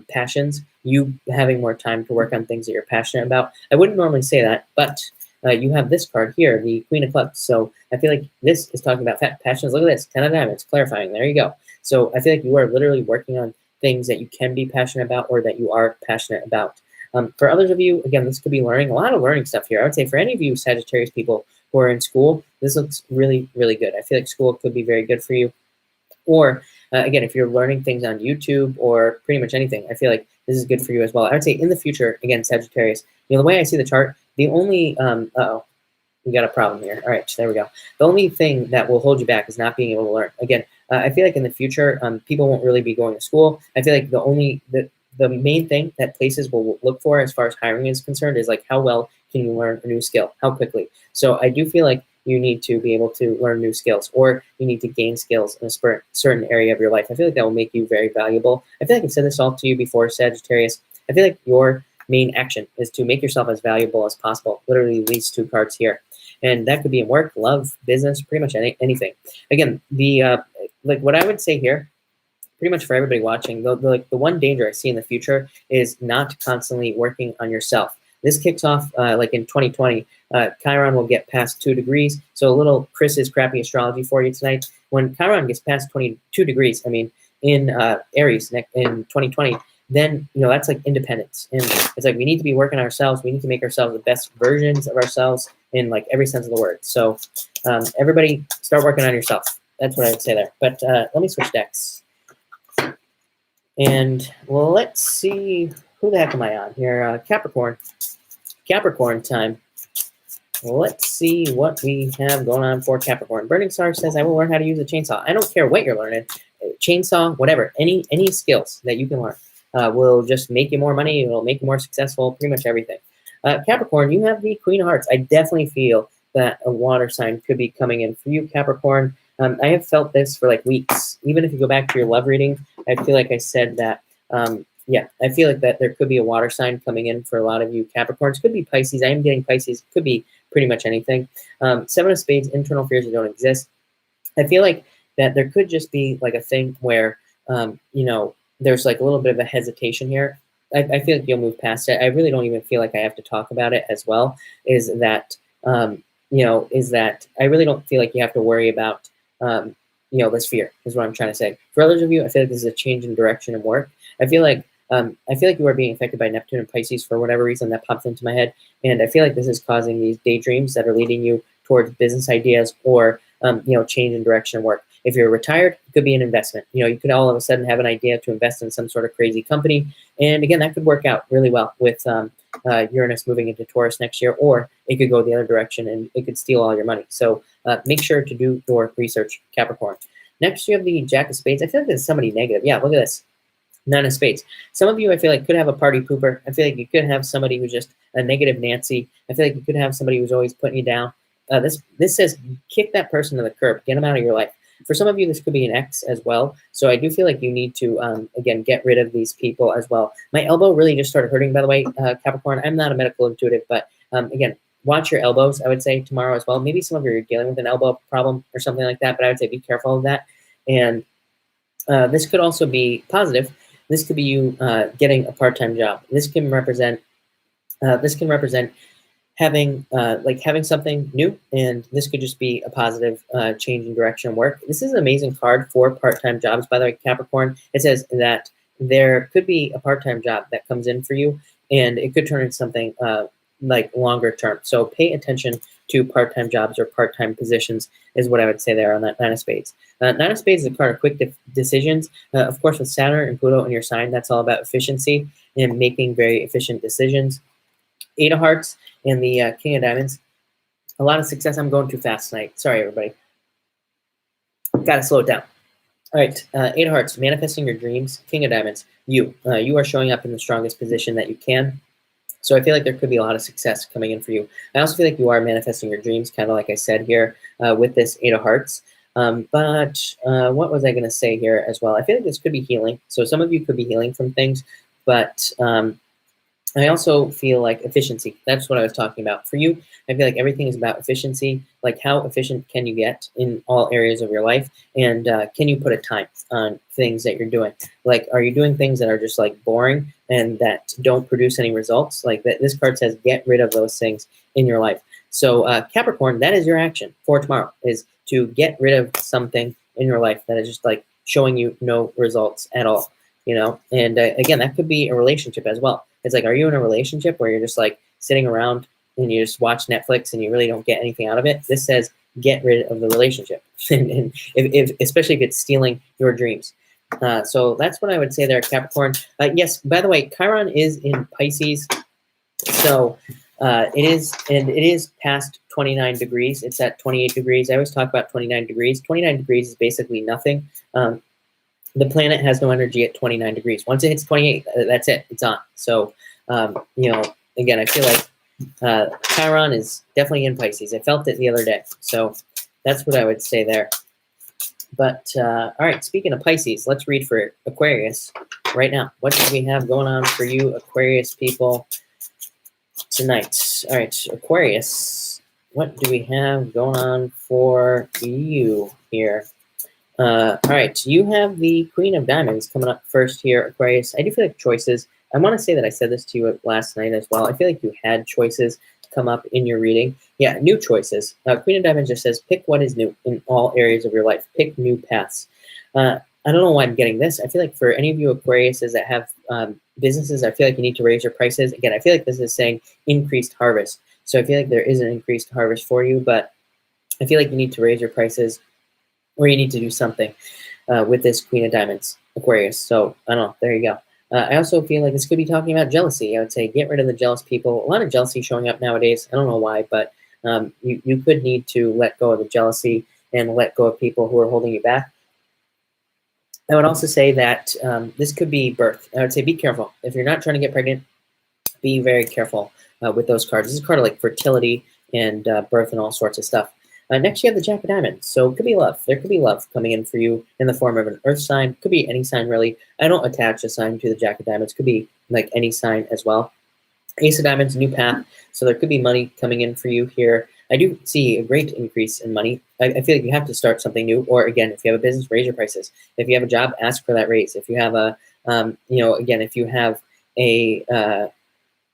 passions, you having more time to work on things that you're passionate about. I wouldn't normally say that, but you have this card here, the Queen of Clubs. So I feel like this is talking about passions. Look at this, 10 of diamonds, clarifying. There you go. So I feel like you are literally working on things that you can be passionate about or that you are passionate about. For others of you, again, this could be learning, a lot of learning stuff here. I would say for any of you Sagittarius people who are in school, this looks really, really good. I feel like school could be very good for you. Or, again, if you're learning things on YouTube or pretty much anything, I feel like this is good for you as well. I would say in the future, again, Sagittarius, the way I see the chart, the only, we got a problem here. All right, there we go. The only thing that will hold you back is not being able to learn. Again, I feel like in the future, people won't really be going to school. I feel like the main thing that places will look for as far as hiring is concerned is like how well can you learn a new skill, how quickly. So I do feel like you need to be able to learn new skills, or you need to gain skills in a certain area of your life. I feel like that will make you very valuable. I feel like I've said this all to you before, Sagittarius. I feel like your main action is to make yourself as valuable as possible. Literally these two cards here. And that could be in work, love, business, pretty much anything. Again, like what I would say here, pretty much for everybody watching, the one danger I see in the future is not constantly working on yourself. This kicks off like in 2020. Chiron will get past 2 degrees. So a little Chris's crappy astrology for you tonight. When Chiron gets past 22 degrees, I mean, in Aries in 2020, then, that's like independence. And it's like we need to be working on ourselves. We need to make ourselves the best versions of ourselves in like every sense of the word. So everybody start working on yourself. That's what I would say there. But let me switch decks. And well, let's see, who the heck am I on here? Capricorn. Capricorn time. Let's see what we have going on for Capricorn. Burning Star says, I will learn how to use a chainsaw. I don't care what you're learning. chainsaw, whatever, any skills that you can learn will just make you more money. It'll make you more successful, pretty much everything. Capricorn, you have the Queen of Hearts. I definitely feel that a water sign could be coming in for you, Capricorn. I have felt this for like weeks. Even if you go back to your love reading, I feel like I said that, yeah, I feel like that there could be a water sign coming in for a lot of you Capricorns. Could be Pisces. I am getting Pisces. Could be pretty much anything. Seven of Spades, internal fears that don't exist. I feel like that there could just be like a thing where, you know, there's like a little bit of a hesitation here. I feel like you'll move past it. I really don't even feel like I have to talk about it as well. Is that, you know, is that I really don't feel like you have to worry about, you know, this fear is what I'm trying to say. For others of you, I feel like this is a change in direction and work. I feel like you are being affected by Neptune and Pisces for whatever reason that popped into my head. And I feel like this is causing these daydreams that are leading you towards business ideas or, you know, change in direction and work. If you're retired, it could be an investment. You know, you could all of a sudden have an idea to invest in some sort of crazy company. And again, that could work out really well with Uranus moving into Taurus next year, or it could go the other direction and it could steal all your money. So make sure to do your research, Capricorn. Next, you have the Jack of Spades. I feel like there's somebody negative. Yeah, look at this. Nine of Spades. Some of you, I feel like, could have a party pooper. I feel like you could have somebody who's just a negative Nancy. I feel like you could have somebody who's always putting you down. This says kick that person to the curb. Get them out of your life. For some of you, this could be an ex as well. So I do feel like you need to, again, get rid of these people as well. My elbow really just started hurting, by the way, Capricorn. I'm not a medical intuitive, but again, watch your elbows, I would say, tomorrow as well. Maybe some of you are dealing with an elbow problem or something like that, but I would say be careful of that. And this could also be positive. This could be you getting a part-time job. This can represent having having something new, and this could just be a positive change in direction of work. This is an amazing card for part-time jobs, by the way, Capricorn. It says that there could be a part-time job that comes in for you, and it could turn into something like longer term. So pay attention to part-time jobs or part-time positions is what I would say there on that Nine of Spades. Nine of Spades is a card of quick decisions. Of course, with Saturn and Pluto in your sign, that's all about efficiency and making very efficient decisions. Eight of Hearts and the King of Diamonds. A lot of success. I'm going too fast tonight. Sorry, everybody. Got to slow it down. All right, Eight of Hearts, manifesting your dreams. King of Diamonds, you are showing up in the strongest position that you can. So I feel like there could be a lot of success coming in for you. I also feel like you are manifesting your dreams, kind of like I said here with this Eight of Hearts. But what was I going to say here as well? I feel like this could be healing. So some of you could be healing from things, but I also feel like efficiency. That's what I was talking about. For you, I feel like everything is about efficiency. Like how efficient can you get in all areas of your life? And can you put a time on things that you're doing? Like, are you doing things that are just like boring and that don't produce any results? Like that, this card says get rid of those things in your life. So Capricorn, that is your action for tomorrow, is to get rid of something in your life that is just like showing you no results at all. You know, and again, that could be a relationship as well. It's like, are you in a relationship where you're just like sitting around and you just watch Netflix and you really don't get anything out of it? This says get rid of the relationship, and especially if it's stealing your dreams. So that's what I would say there, Capricorn. Yes, by the way, Chiron is in Pisces, so it is past 29 degrees. It's at 28 degrees. I always talk about 29 degrees. 29 degrees is basically nothing. The planet has no energy at 29 degrees. Once it hits 28, that's it. It's on. So, you know, again, I feel like Chiron is definitely in Pisces. I felt it the other day. So that's what I would say there. But, all right, speaking of Pisces, let's read for Aquarius right now. What do we have going on for you Aquarius people tonight? All right, Aquarius, what do we have going on for you here? All right, you have the Queen of Diamonds coming up first here, Aquarius. I do feel like choices. I want to say that I said this to you last night as well. I feel like you had choices come up in your reading. Yeah, new choices. Queen of Diamonds just says, pick what is new in all areas of your life. Pick new paths. I don't know why I'm getting this. I feel like for any of you Aquariuses that have businesses, I feel like you need to raise your prices. Again, I feel like this is saying increased harvest. So I feel like there is an increased harvest for you, but I feel like you need to raise your prices, or you need to do something with this Queen of Diamonds, Aquarius. So, I don't know. There you go. I also feel like this could be talking about jealousy. I would say get rid of the jealous people. A lot of jealousy showing up nowadays. I don't know why, but you could need to let go of the jealousy and let go of people who are holding you back. I would also say that this could be birth. I would say be careful. If you're not trying to get pregnant, be very careful with those cards. This is a card of like fertility and birth and all sorts of stuff. Next, you have the Jack of Diamonds. So it could be love. There could be love coming in for you in the form of an earth sign. Could be any sign, really. I don't attach a sign to the Jack of Diamonds. Could be like any sign as well. Ace of Diamonds, new path. So there could be money coming in for you here. I do see a great increase in money. I feel like you have to start something new. Or again, if you have a business, raise your prices. If you have a job, ask for that raise. If you have a, again, if you have a,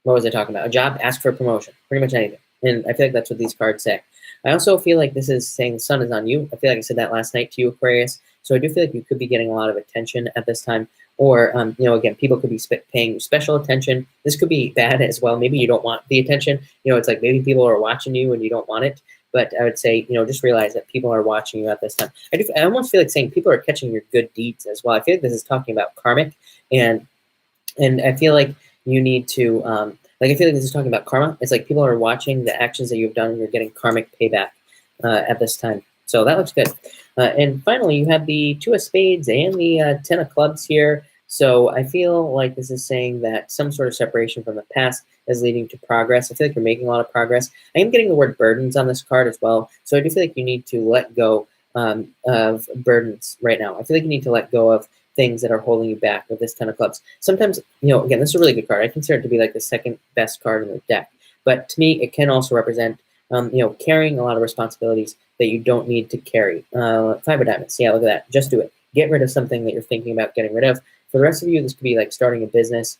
what was I talking about? A job, ask for a promotion. Pretty much anything. And I feel like that's what these cards say. I also feel like this is saying the sun is on you. I feel like I said that last night to you, Aquarius. So I do feel like you could be getting a lot of attention at this time. Or, again, people could be paying you special attention. This could be bad as well. Maybe you don't want the attention. It's like maybe people are watching you and you don't want it. But I would say, just realize that people are watching you at this time. I almost feel like saying people are catching your good deeds as well. I feel like this is talking about karmic. And I feel like you need to, I feel like this is talking about karma. It's like people are watching the actions that you've done and you're getting karmic payback at this time. So that looks good. And finally, you have the Two of Spades and the Ten of Clubs here. So I feel like this is saying that some sort of separation from the past is leading to progress. I feel like you're making a lot of progress. I am getting the word burdens on this card as well. So I do feel like you need to let go of burdens right now. I feel like you need to let go of things that are holding you back with this Ten of Clubs. Sometimes, again, this is a really good card. I consider it to be like the second best card in the deck. But to me, it can also represent, carrying a lot of responsibilities that you don't need to carry. Five of Diamonds. Yeah, look at that. Just do it. Get rid of something that you're thinking about getting rid of. For the rest of you, this could be like starting a business,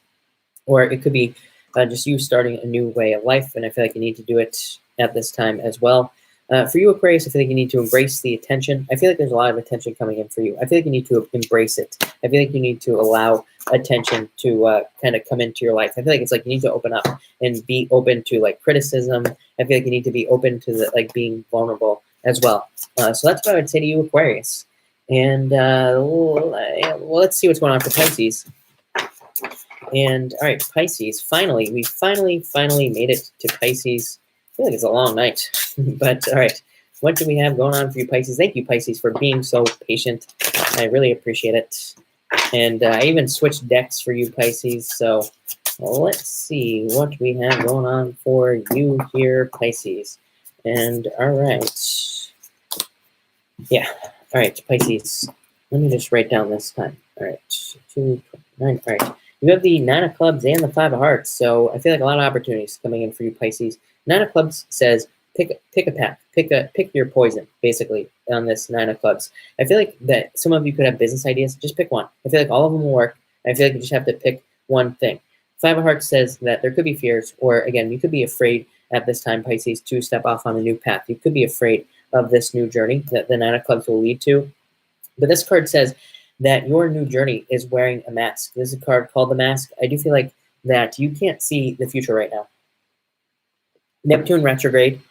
or it could be just you starting a new way of life. And I feel like you need to do it at this time as well. For you, Aquarius, I feel like you need to embrace the attention. I feel like there's a lot of attention coming in for you. I feel like you need to embrace it. I feel like you need to allow attention to kind of come into your life. I feel like it's like you need to open up and be open to like criticism. I feel like you need to be open to the, like being vulnerable as well. So that's what I would say to you, Aquarius. And let's see what's going on for Pisces. And all right, Pisces. Finally, we finally made it to Pisces. I feel like it's a long night, but all right. What do we have going on for you, Pisces? Thank you, Pisces, for being so patient. I really appreciate it. And I even switched decks for you, Pisces. So let's see what we have going on for you here, Pisces. And all right. Yeah. All right, Pisces. Let me just write down this time. All right. 2, 9. All right. You have the Nine of Clubs and the Five of Hearts. So I feel like a lot of opportunities coming in for you, Pisces. Nine of Clubs says pick a path, pick your poison, basically, on this Nine of Clubs. I feel like that some of you could have business ideas. Just pick one. I feel like all of them will work. I feel like you just have to pick one thing. Five of Hearts says that there could be fears, or again, you could be afraid at this time, Pisces, to step off on a new path. You could be afraid of this new journey that the Nine of Clubs will lead to. But this card says that your new journey is wearing a mask. This is a card called the Mask. I do feel like that you can't see the future right now. Neptune retrograde.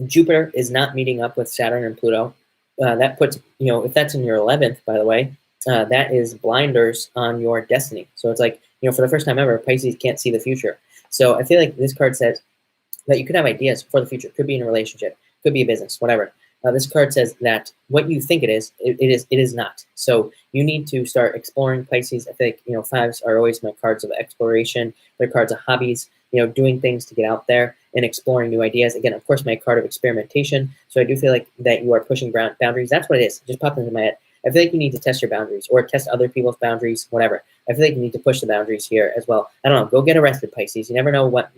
Jupiter is not meeting up with Saturn and Pluto. That puts, if that's in your 11th, by the way, that is blinders on your destiny. So it's like, for the first time ever, Pisces can't see the future. So I feel like this card says that you could have ideas for the future. Could be in a relationship, could be a business, whatever. This card says that what you think it is not. So you need to start exploring, Pisces. I think, fives are always my cards of exploration. They're cards of hobbies, doing things to get out there and exploring new ideas. Again, of course, my card of experimentation. So I do feel like that you are pushing boundaries. That's what it is. It just popped into my head. I feel like you need to test your boundaries or test other people's boundaries, whatever. I feel like you need to push the boundaries here as well. I don't know. Go get arrested, Pisces. You never know what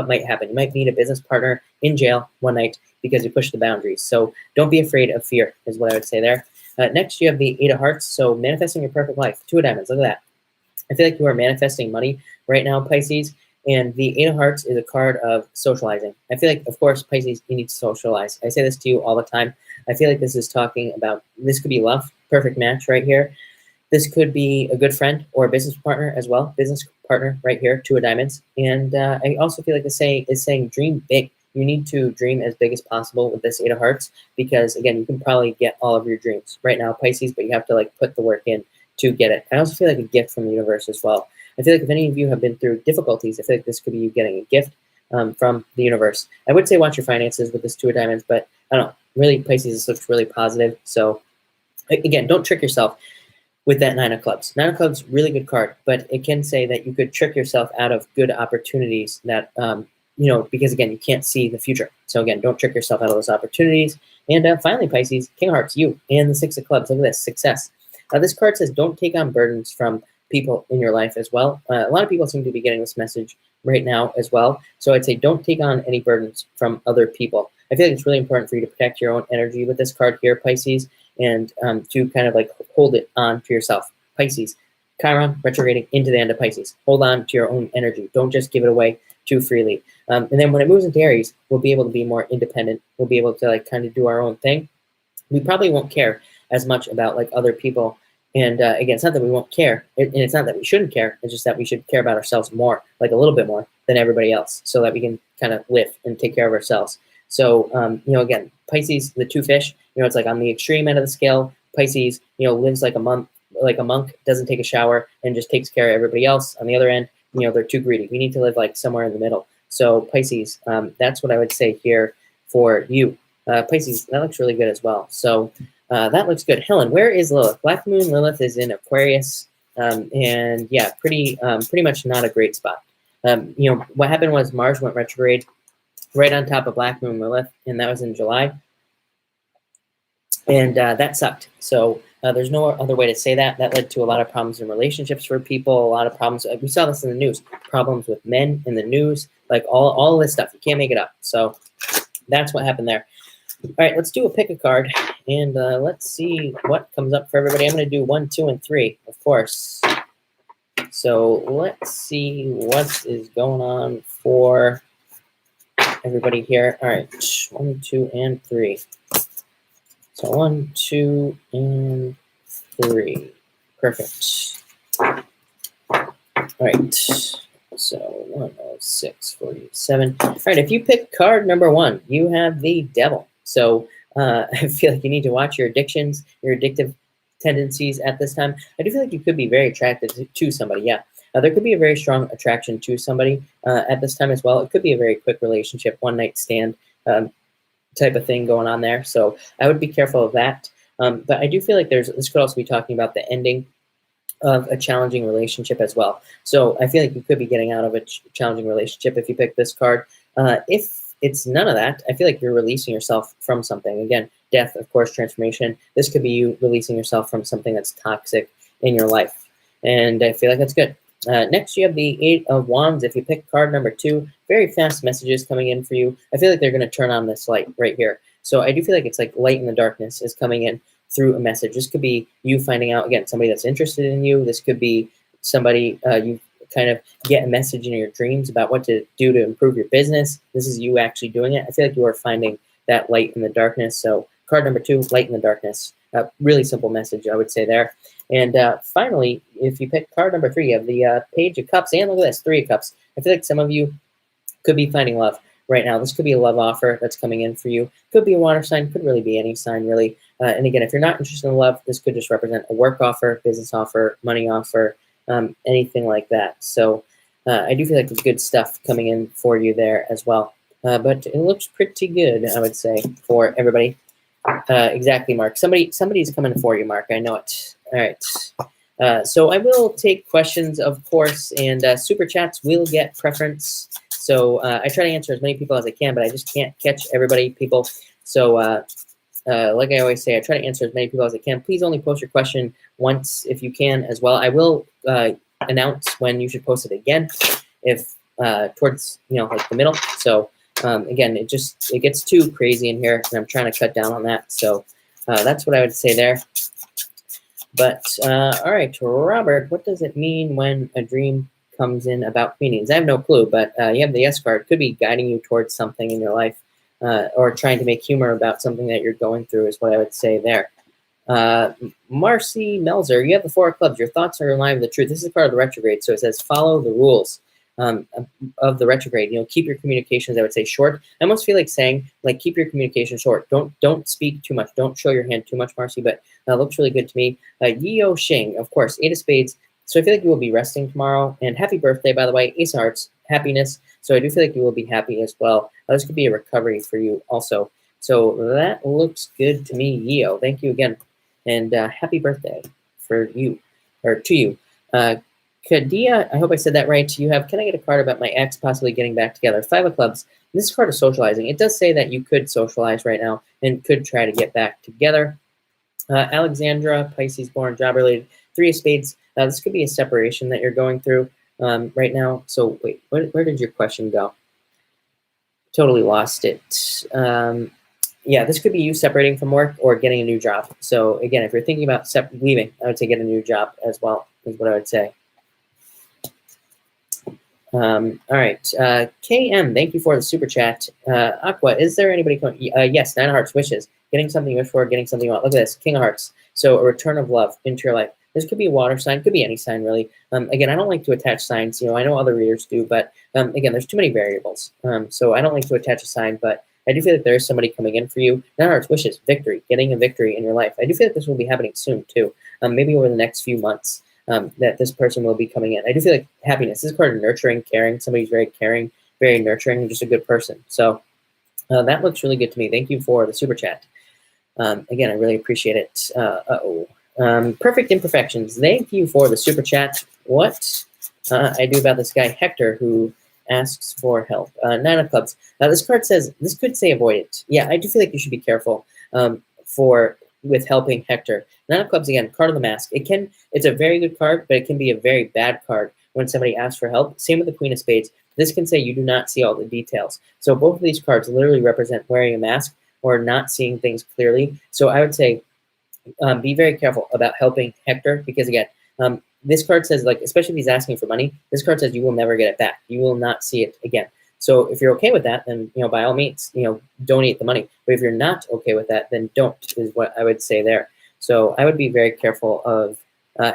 might happen. You might meet a business partner in jail one night because you push the boundaries. So don't be afraid of fear is what I would say there. Next, you have the Eight of Hearts. So manifesting your perfect life. Two of Diamonds. Look at that. I feel like you are manifesting money right now, Pisces. And the Eight of Hearts is a card of socializing. I feel like, of course, Pisces, you need to socialize. I say this to you all the time. I feel like this is talking about, this could be love, perfect match right here. This could be a good friend or a business partner as well. Business partner right here, Two of Diamonds. And I also feel like it's saying dream big. You need to dream as big as possible with this Eight of Hearts because, again, you can probably get all of your dreams right now, Pisces, but you have to like put the work in to get it. I also feel like a gift from the universe as well. I feel like if any of you have been through difficulties, I feel like this could be you getting a gift from the universe. I would say watch your finances with this Two of Diamonds, but I don't know. Really, Pisces, this looks really positive. So, again, don't trick yourself. with that Nine of Clubs. Nine of Clubs, really good card, but it can say that you could trick yourself out of good opportunities that, because again, you can't see the future. So again, don't trick yourself out of those opportunities. And finally, Pisces, King of Hearts, you, and the Six of Clubs. Look at this, success. This card says don't take on burdens from people in your life as well. A lot of people seem to be getting this message right now as well. So I'd say don't take on any burdens from other people. I feel like it's really important for you to protect your own energy with this card here, Pisces, and to kind of like hold it on to yourself. Pisces, Chiron retrograding into the end of Pisces. Hold on to your own energy. Don't just give it away too freely. And then when it moves into Aries, we'll be able to be more independent. We'll be able to like kind of do our own thing. We probably won't care as much about like other people. And again, it's not that we won't care, and it's not that we shouldn't care. It's just that we should care about ourselves more, like a little bit more than everybody else, so that we can kind of live and take care of ourselves. So, again, Pisces, the two fish, it's like on the extreme end of the scale. Pisces, lives like a monk, doesn't take a shower, and just takes care of everybody else. On the other end, they're too greedy. We need to live like somewhere in the middle. So Pisces, that's what I would say here for you. Pisces, that looks really good as well. So that looks good. Helen, where is Lilith? Black Moon Lilith is in Aquarius, and yeah, pretty much not a great spot. What happened was Mars went retrograde right on top of Black Moon Lilith, and that was in July, and that sucked. So there's no other way to say that. That led to a lot of problems in relationships for people, a lot of problems. We saw this in the news, problems with men in the news, like all this stuff. You can't make it up. So that's what happened there. All right, let's do a pick a card, and let's see what comes up for everybody. I'm going to do 1, 2, and 3, of course. So let's see what is going on for everybody here. All right, 1, 2, and 3. So 1, 2, and 3. Perfect. All right. So 106, 47. All right, if you pick card number 1, you have the Devil. So I feel like you need to watch your addictions, your addictive tendencies at this time. I do feel like you could be very attracted to somebody. Yeah, there could be a very strong attraction to somebody at this time as well. It could be a very quick relationship, one night stand type of thing going on there. So I would be careful of that. But I do feel like this could also be talking about the ending of a challenging relationship as well. So I feel like you could be getting out of a challenging relationship if you pick this card. If it's none of that, I feel like you're releasing yourself from something. Again, death, of course, transformation. This could be you releasing yourself from something that's toxic in your life. And I feel like that's good. Next, you have the 8 of Wands. If you pick card number 2, very fast messages coming in for you. I feel like they're going to turn on this light right here. So I do feel like it's like light in the darkness is coming in through a message. This could be you finding out, again, somebody that's interested in you. This could be somebody you kind of get a message in your dreams about what to do to improve your business. This is you actually doing it. I feel like you are finding that light in the darkness. So card number 2, light in the darkness. Really simple message, I would say there. And finally, if you pick card number 3, you have the Page of Cups. And look at this, 3 of Cups. I feel like some of you could be finding love right now. This could be a love offer that's coming in for you. Could be a water sign. Could really be any sign, really. And again, if you're not interested in love, this could just represent a work offer, business offer, money offer, anything like that. So I do feel like there's good stuff coming in for you there as well. But it looks pretty good, I would say, for everybody. Exactly, Mark. Somebody's coming for you, Mark. I know it. All right. So I will take questions, of course, and super chats will get preference. So I try to answer as many people as I can, but I just can't catch everybody, people. So like I always say, I try to answer as many people as I can. Please only post your question once if you can as well. I will announce when you should post it again, if towards like the middle. So again, it gets too crazy in here, and I'm trying to cut down on that. So that's what I would say there. But all right, Robert, what does it mean when a dream comes in about meanings? I have no clue, but you have the yes card. Could be guiding you towards something in your life, or trying to make humor about something that you're going through is what I would say there. Marcy Melzer, you have the 4 of Clubs. Your thoughts are in line with the truth. This is part of the retrograde, so it says follow the rules of the retrograde. Keep your communications, I would say, short. I almost feel like saying, like, keep your communication short. Don't speak too much. Don't show your hand too much, Marcy, but looks really good to me. Yeo Shing, of course, 8 of Spades. So I feel like you will be resting tomorrow. And happy birthday, by the way. Ace of Hearts, happiness. So I do feel like you will be happy as well. This could be a recovery for you also. So that looks good to me, Yeo. Thank you again. And happy birthday for you, or to you. Kadia, I hope I said that right. You have, can I get a card about my ex possibly getting back together? 5 of clubs. This card is socializing. It does say that you could socialize right now and could try to get back together. Alexandra, Pisces born, job related. 3 of spades. This could be a separation that you're going through right now. So wait, where did your question go? Totally lost it. Yeah, this could be you separating from work or getting a new job. So again, if you're thinking about leaving, I would say get a new job as well, is what I would say. All right, KM, thank you for the super chat. Aqua, is there anybody coming? Yes, 9 of hearts, wishes. Getting something you wish for, getting something you want. Look at this, King of hearts. So a return of love into your life. This could be a water sign, could be any sign really. Again, I don't like to attach signs. You know, I know other readers do, but again, there's too many variables. So I don't like to attach a sign, but I do feel like there's somebody coming in for you. 9 of hearts, wishes, victory, getting a victory in your life. I do feel like this will be happening soon too. Maybe over the next few months. That this person will be coming in. I do feel like happiness. This is card of nurturing, caring. Somebody's very caring, very nurturing, and just a good person. So that looks really good to me. Thank you for the super chat. Again, I really appreciate it. Perfect imperfections. Thank you for the super chat. What I do about this guy Hector who asks for help. 9 of clubs. This card says this could say avoid it. Yeah, I do feel like you should be careful with helping Hector. 9 of clubs again, card of the mask. It's a very good card, but it can be a very bad card when somebody asks for help. Same with the Queen of Spades. This can say you do not see all the details. So both of these cards literally represent wearing a mask or not seeing things clearly. So I would say be very careful about helping Hector because again, this card says like, especially if he's asking for money, this card says you will never get it back. You will not see it again. So if you're okay with that, then, you know, by all means, you know, donate the money. But if you're not okay with that, then don't, is what I would say there. So I would be very careful of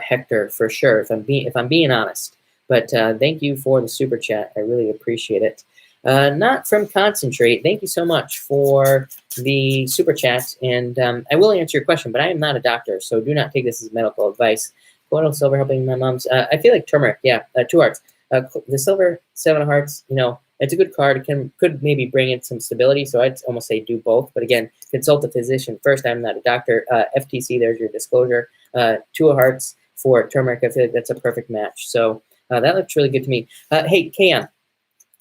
Hector for sure, if I'm being honest. But thank you for the super chat. I really appreciate it. Not from Concentrate. Thank you so much for the super chat. And I will answer your question, but I am not a doctor, so do not take this as medical advice. Colonel Silver helping my mom's. I feel like turmeric. Yeah, 2 hearts. The Silver, 7 of hearts, you know, it's a good card. It could maybe bring in some stability. So I'd almost say do both. But again, consult a physician first. I'm not a doctor. FTC, there's your disclosure. 2 of hearts for turmeric. I feel like that's a perfect match. So that looks really good to me. Hey, KM,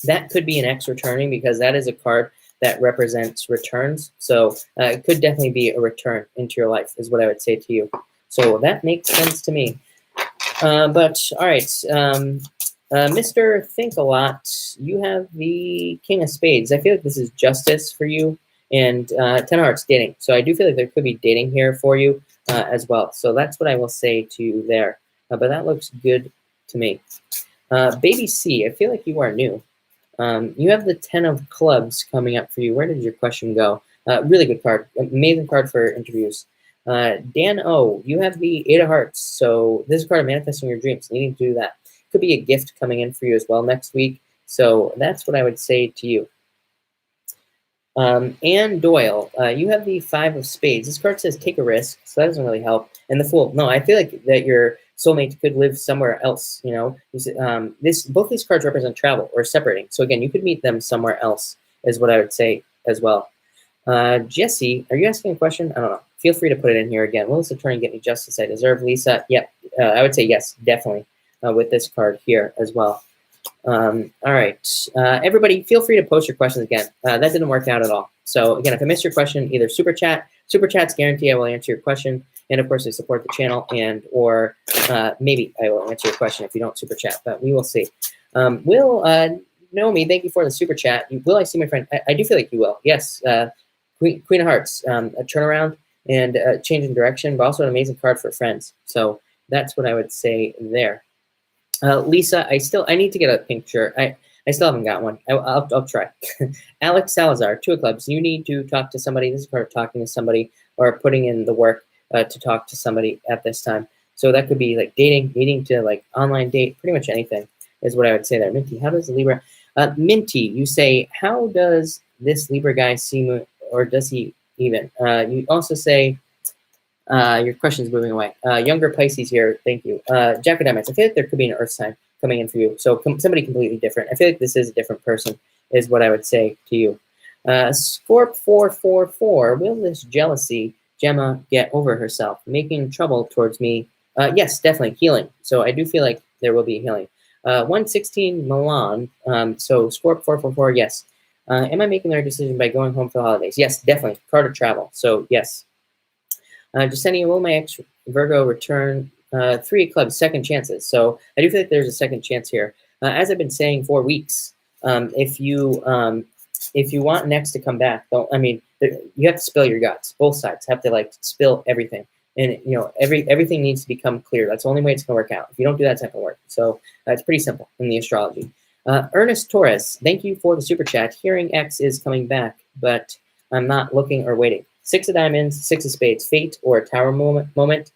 that could be an X returning because that is a card that represents returns. So it could definitely be a return into your life is what I would say to you. So that makes sense to me. But all right. Mr. Think-A-Lot, you have the King of Spades. I feel like this is justice for you, and 10 of hearts, dating. So I do feel like there could be dating here for you as well. So that's what I will say to you there. But that looks good to me. Baby C, I feel like you are new. You have the 10 of clubs coming up for you. Where did your question go? Really good card. Amazing card for interviews. Dan O, you have the 8 of hearts. So this is a card of manifesting your dreams, needing to do that. Could be a gift coming in for you as well next week. So that's what I would say to you. Anne Doyle, you have the 5 of spades. This card says take a risk, so that doesn't really help. And the Fool, no, I feel like that your soulmate could live somewhere else. You know, both these cards represent travel or separating. So again, you could meet them somewhere else, is what I would say as well. Jesse, are you asking a question? I don't know. Feel free to put it in here again. Will this attorney get me justice I deserve? Lisa, yep. I would say yes, definitely. With this card here as well. All right, everybody, feel free to post your questions again. That didn't work out at all. So again, if I missed your question, either super chat's guarantee I will answer your question, and of course I support the channel, or maybe I will answer your question if you don't super chat, but we will see. Will Naomi, thank you for the super chat. Will I see my friend? I do feel like you will. Yes, Queen of Hearts, a turnaround and a change in direction, but also an amazing card for friends. So that's what I would say there. Lisa, I need to get a picture. I still haven't got one. I'll try. Alex Salazar, 2 of clubs. You need to talk to somebody. This is part of talking to somebody or putting in the work to talk to somebody at this time. So that could be like dating, meeting to like online date, pretty much anything is what I would say there. Minty, how does the Libra? Minty, you say, how does this Libra guy seem, or does he even? You also say, your question is moving away. Younger Pisces here, thank you. Jack Adamites, I feel like there could be an earth sign coming in for you. So somebody completely different. I feel like this is a different person is what I would say to you. Scorp 444, will this jealousy Gemma get over herself, making trouble towards me Yes, definitely healing. So I do feel like there will be healing. 116 Milan. So Scorp 444. Yes. Am I making the right decision by going home for the holidays? Yes, definitely. Card of travel. So yes. Jasenia, will my ex Virgo return? 3 clubs, second chances. So I do feel like there's a second chance here. As I've been saying for weeks, if you want an ex to come back, don't. I mean, you have to spill your guts. Both sides have to like spill everything, and everything needs to become clear. That's the only way it's gonna work out. If you don't do that, it's not gonna work. So it's pretty simple in the astrology. Ernest Torres, thank you for the super chat. Hearing X is coming back, but I'm not looking or waiting. 6 of diamonds, 6 of spades, fate or a tower moment.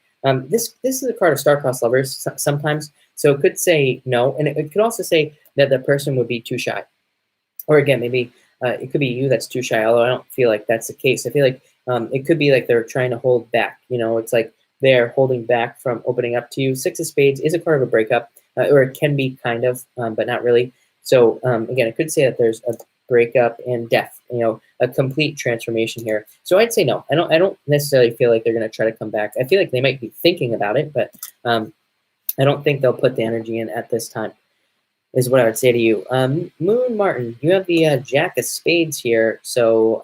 This is a card of star-crossed lovers sometimes, so it could say no, and it could also say that the person would be too shy. Or again, maybe it could be you that's too shy, although I don't feel like that's the case. I feel like it could be like they're trying to hold back. It's like they're holding back from opening up to you. 6 of spades is a card of a breakup, or it can be kind of, but not really. So again, it could say that there's a breakup and death, a complete transformation here. So I'd say no. I don't necessarily feel like they're going to try to come back. I feel like they might be thinking about it, but I don't think they'll put the energy in at this time, is what I would say to you. Moon Martin, you have the Jack of Spades here. So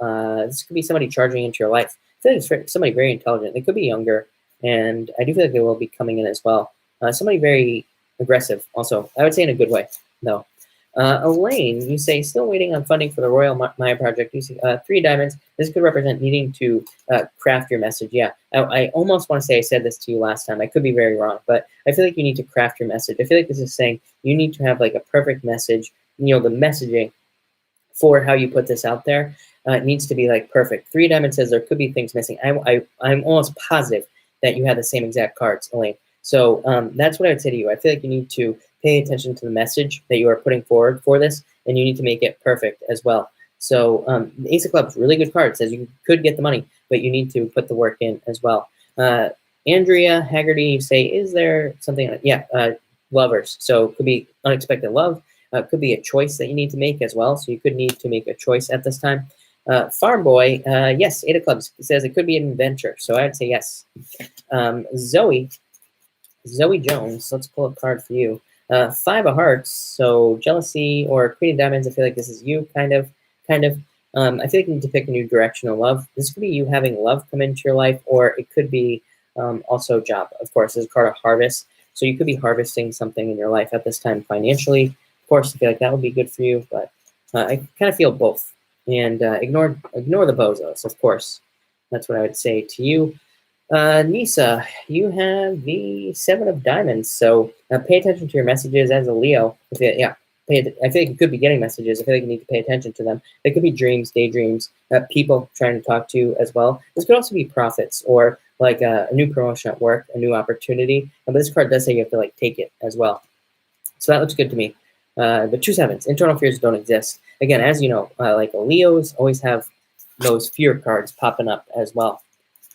this could be somebody charging into your life. I feel like it's somebody very intelligent. They could be younger, and I do feel like they will be coming in as well. Somebody very aggressive also. I would say in a good way, though. Elaine, you say, still waiting on funding for the Royal Maya project. You see 3 diamonds. This could represent needing to craft your message. Yeah, I almost want to say I said this to you last time. I could be very wrong, but I feel like you need to craft your message. I feel like this is saying you need to have like a perfect message. The messaging for how you put this out there needs to be like perfect. 3 diamonds says there could be things missing. I'm almost positive that you have the same exact cards, Elaine. So that's what I would say to you. I feel like you need to pay attention to the message that you are putting forward for this, and you need to make it perfect as well. So the Ace of Clubs, really good card. It says you could get the money, but you need to put the work in as well. Andrea Haggerty, you say, is there something? Yeah, lovers. So it could be unexpected love. Could be a choice that you need to make as well. So you could need to make a choice at this time. Farm Boy, yes, 8 of Clubs. It says it could be an adventure. So I would say yes. Zoe Jones, let's pull a card for you. 5 of Hearts, so jealousy or Queen of Diamonds. I feel like this is you, kind of. I feel like you need to pick a new direction of love. This could be you having love come into your life, or it could be also job. Of course, this is a card of harvest, so you could be harvesting something in your life at this time financially. Of course, I feel like that would be good for you, but I kind of feel both. And ignore the bozos, of course. That's what I would say to you. Nisa, you have the 7 of Diamonds, so pay attention to your messages as a Leo. I feel like you could be getting messages. I feel like you need to pay attention to them. They could be dreams, daydreams, people trying to talk to you as well. This could also be profits or like a new promotion at work, a new opportunity. But this card does say you have to like take it as well. So that looks good to me. The 2 sevens, internal fears don't exist. Again, as you know, like Leos always have those fear cards popping up as well.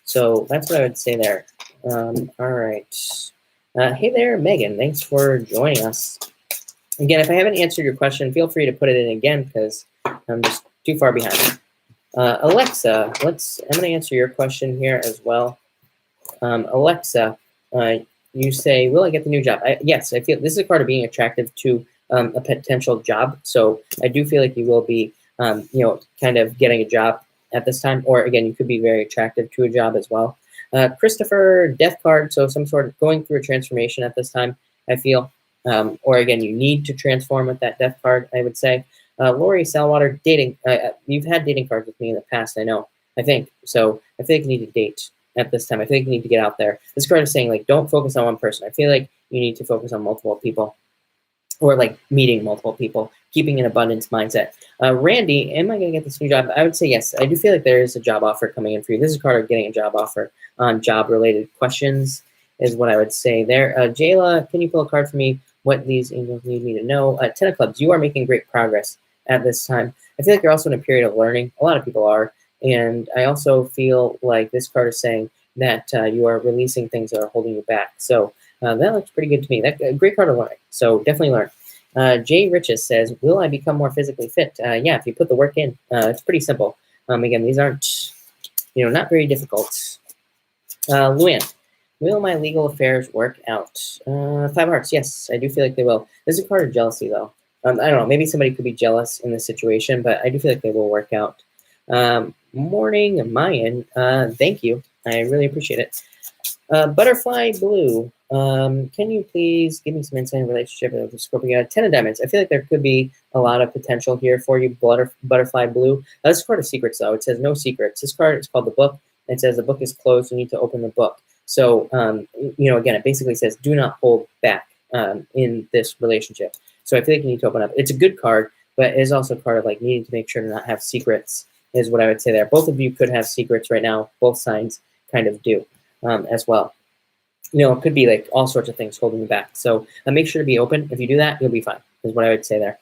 So that's what I would say there. All right. Hey there, Megan. Thanks for joining us. Again, if I haven't answered your question, feel free to put it in again because I'm just too far behind. Alexa, I'm going to answer your question here as well. Alexa, you say, will I get the new job? Yes, I feel this is a card of being attractive to a potential job. So I do feel like you will be, kind of getting a job at this time, or again, you could be very attractive to a job as well. Christopher, death card, so some sort of going through a transformation at this time, I feel. Or again, you need to transform with that death card, I would say. Lori Salwater, dating. You've had dating cards with me in the past, I know, I think. So I feel like you need to date at this time. I feel like you need to get out there. This card is saying, like, don't focus on one person. I feel like you need to focus on multiple people, or like meeting multiple people, keeping an abundance mindset. Randy, am I going to get this new job? I would say yes. I do feel like there is a job offer coming in for you. This is a card of getting a job offer on job-related questions is what I would say there. Jayla, can you pull a card for me? What these angels need me to know? 10 of Clubs, you are making great progress at this time. I feel like you're also in a period of learning. A lot of people are. And I also feel like this card is saying that you are releasing things that are holding you back. So that looks pretty good to me. That's a great card of learning. So definitely learn. Jay Riches says, will I become more physically fit? Yeah, if you put the work in, it's pretty simple. Again, these aren't, not very difficult. Luann, Will my legal affairs work out? Five of Hearts, yes, I do feel like they will. This is a card of jealousy, though. I don't know, maybe somebody could be jealous in this situation, but I do feel like they will work out. Morning, Mayan, thank you. I really appreciate it. Butterfly Blue, can you please give me some insight in relationship with Scorpio? 10 of Diamonds. I feel like there could be a lot of potential here for you, Butterfly Blue. This is a card of secrets, though. It says no secrets. This card is called the Book. It says the book is closed. You need to open the book. So, again, it basically says do not hold back in this relationship. So I feel like you need to open up. It's a good card, but it is also a card of like needing to make sure to not have secrets is what I would say there. Both of you could have secrets right now. Both signs kind of do as well. It could be like all sorts of things holding you back. So make sure to be open. If you do that, you'll be fine is what I would say there.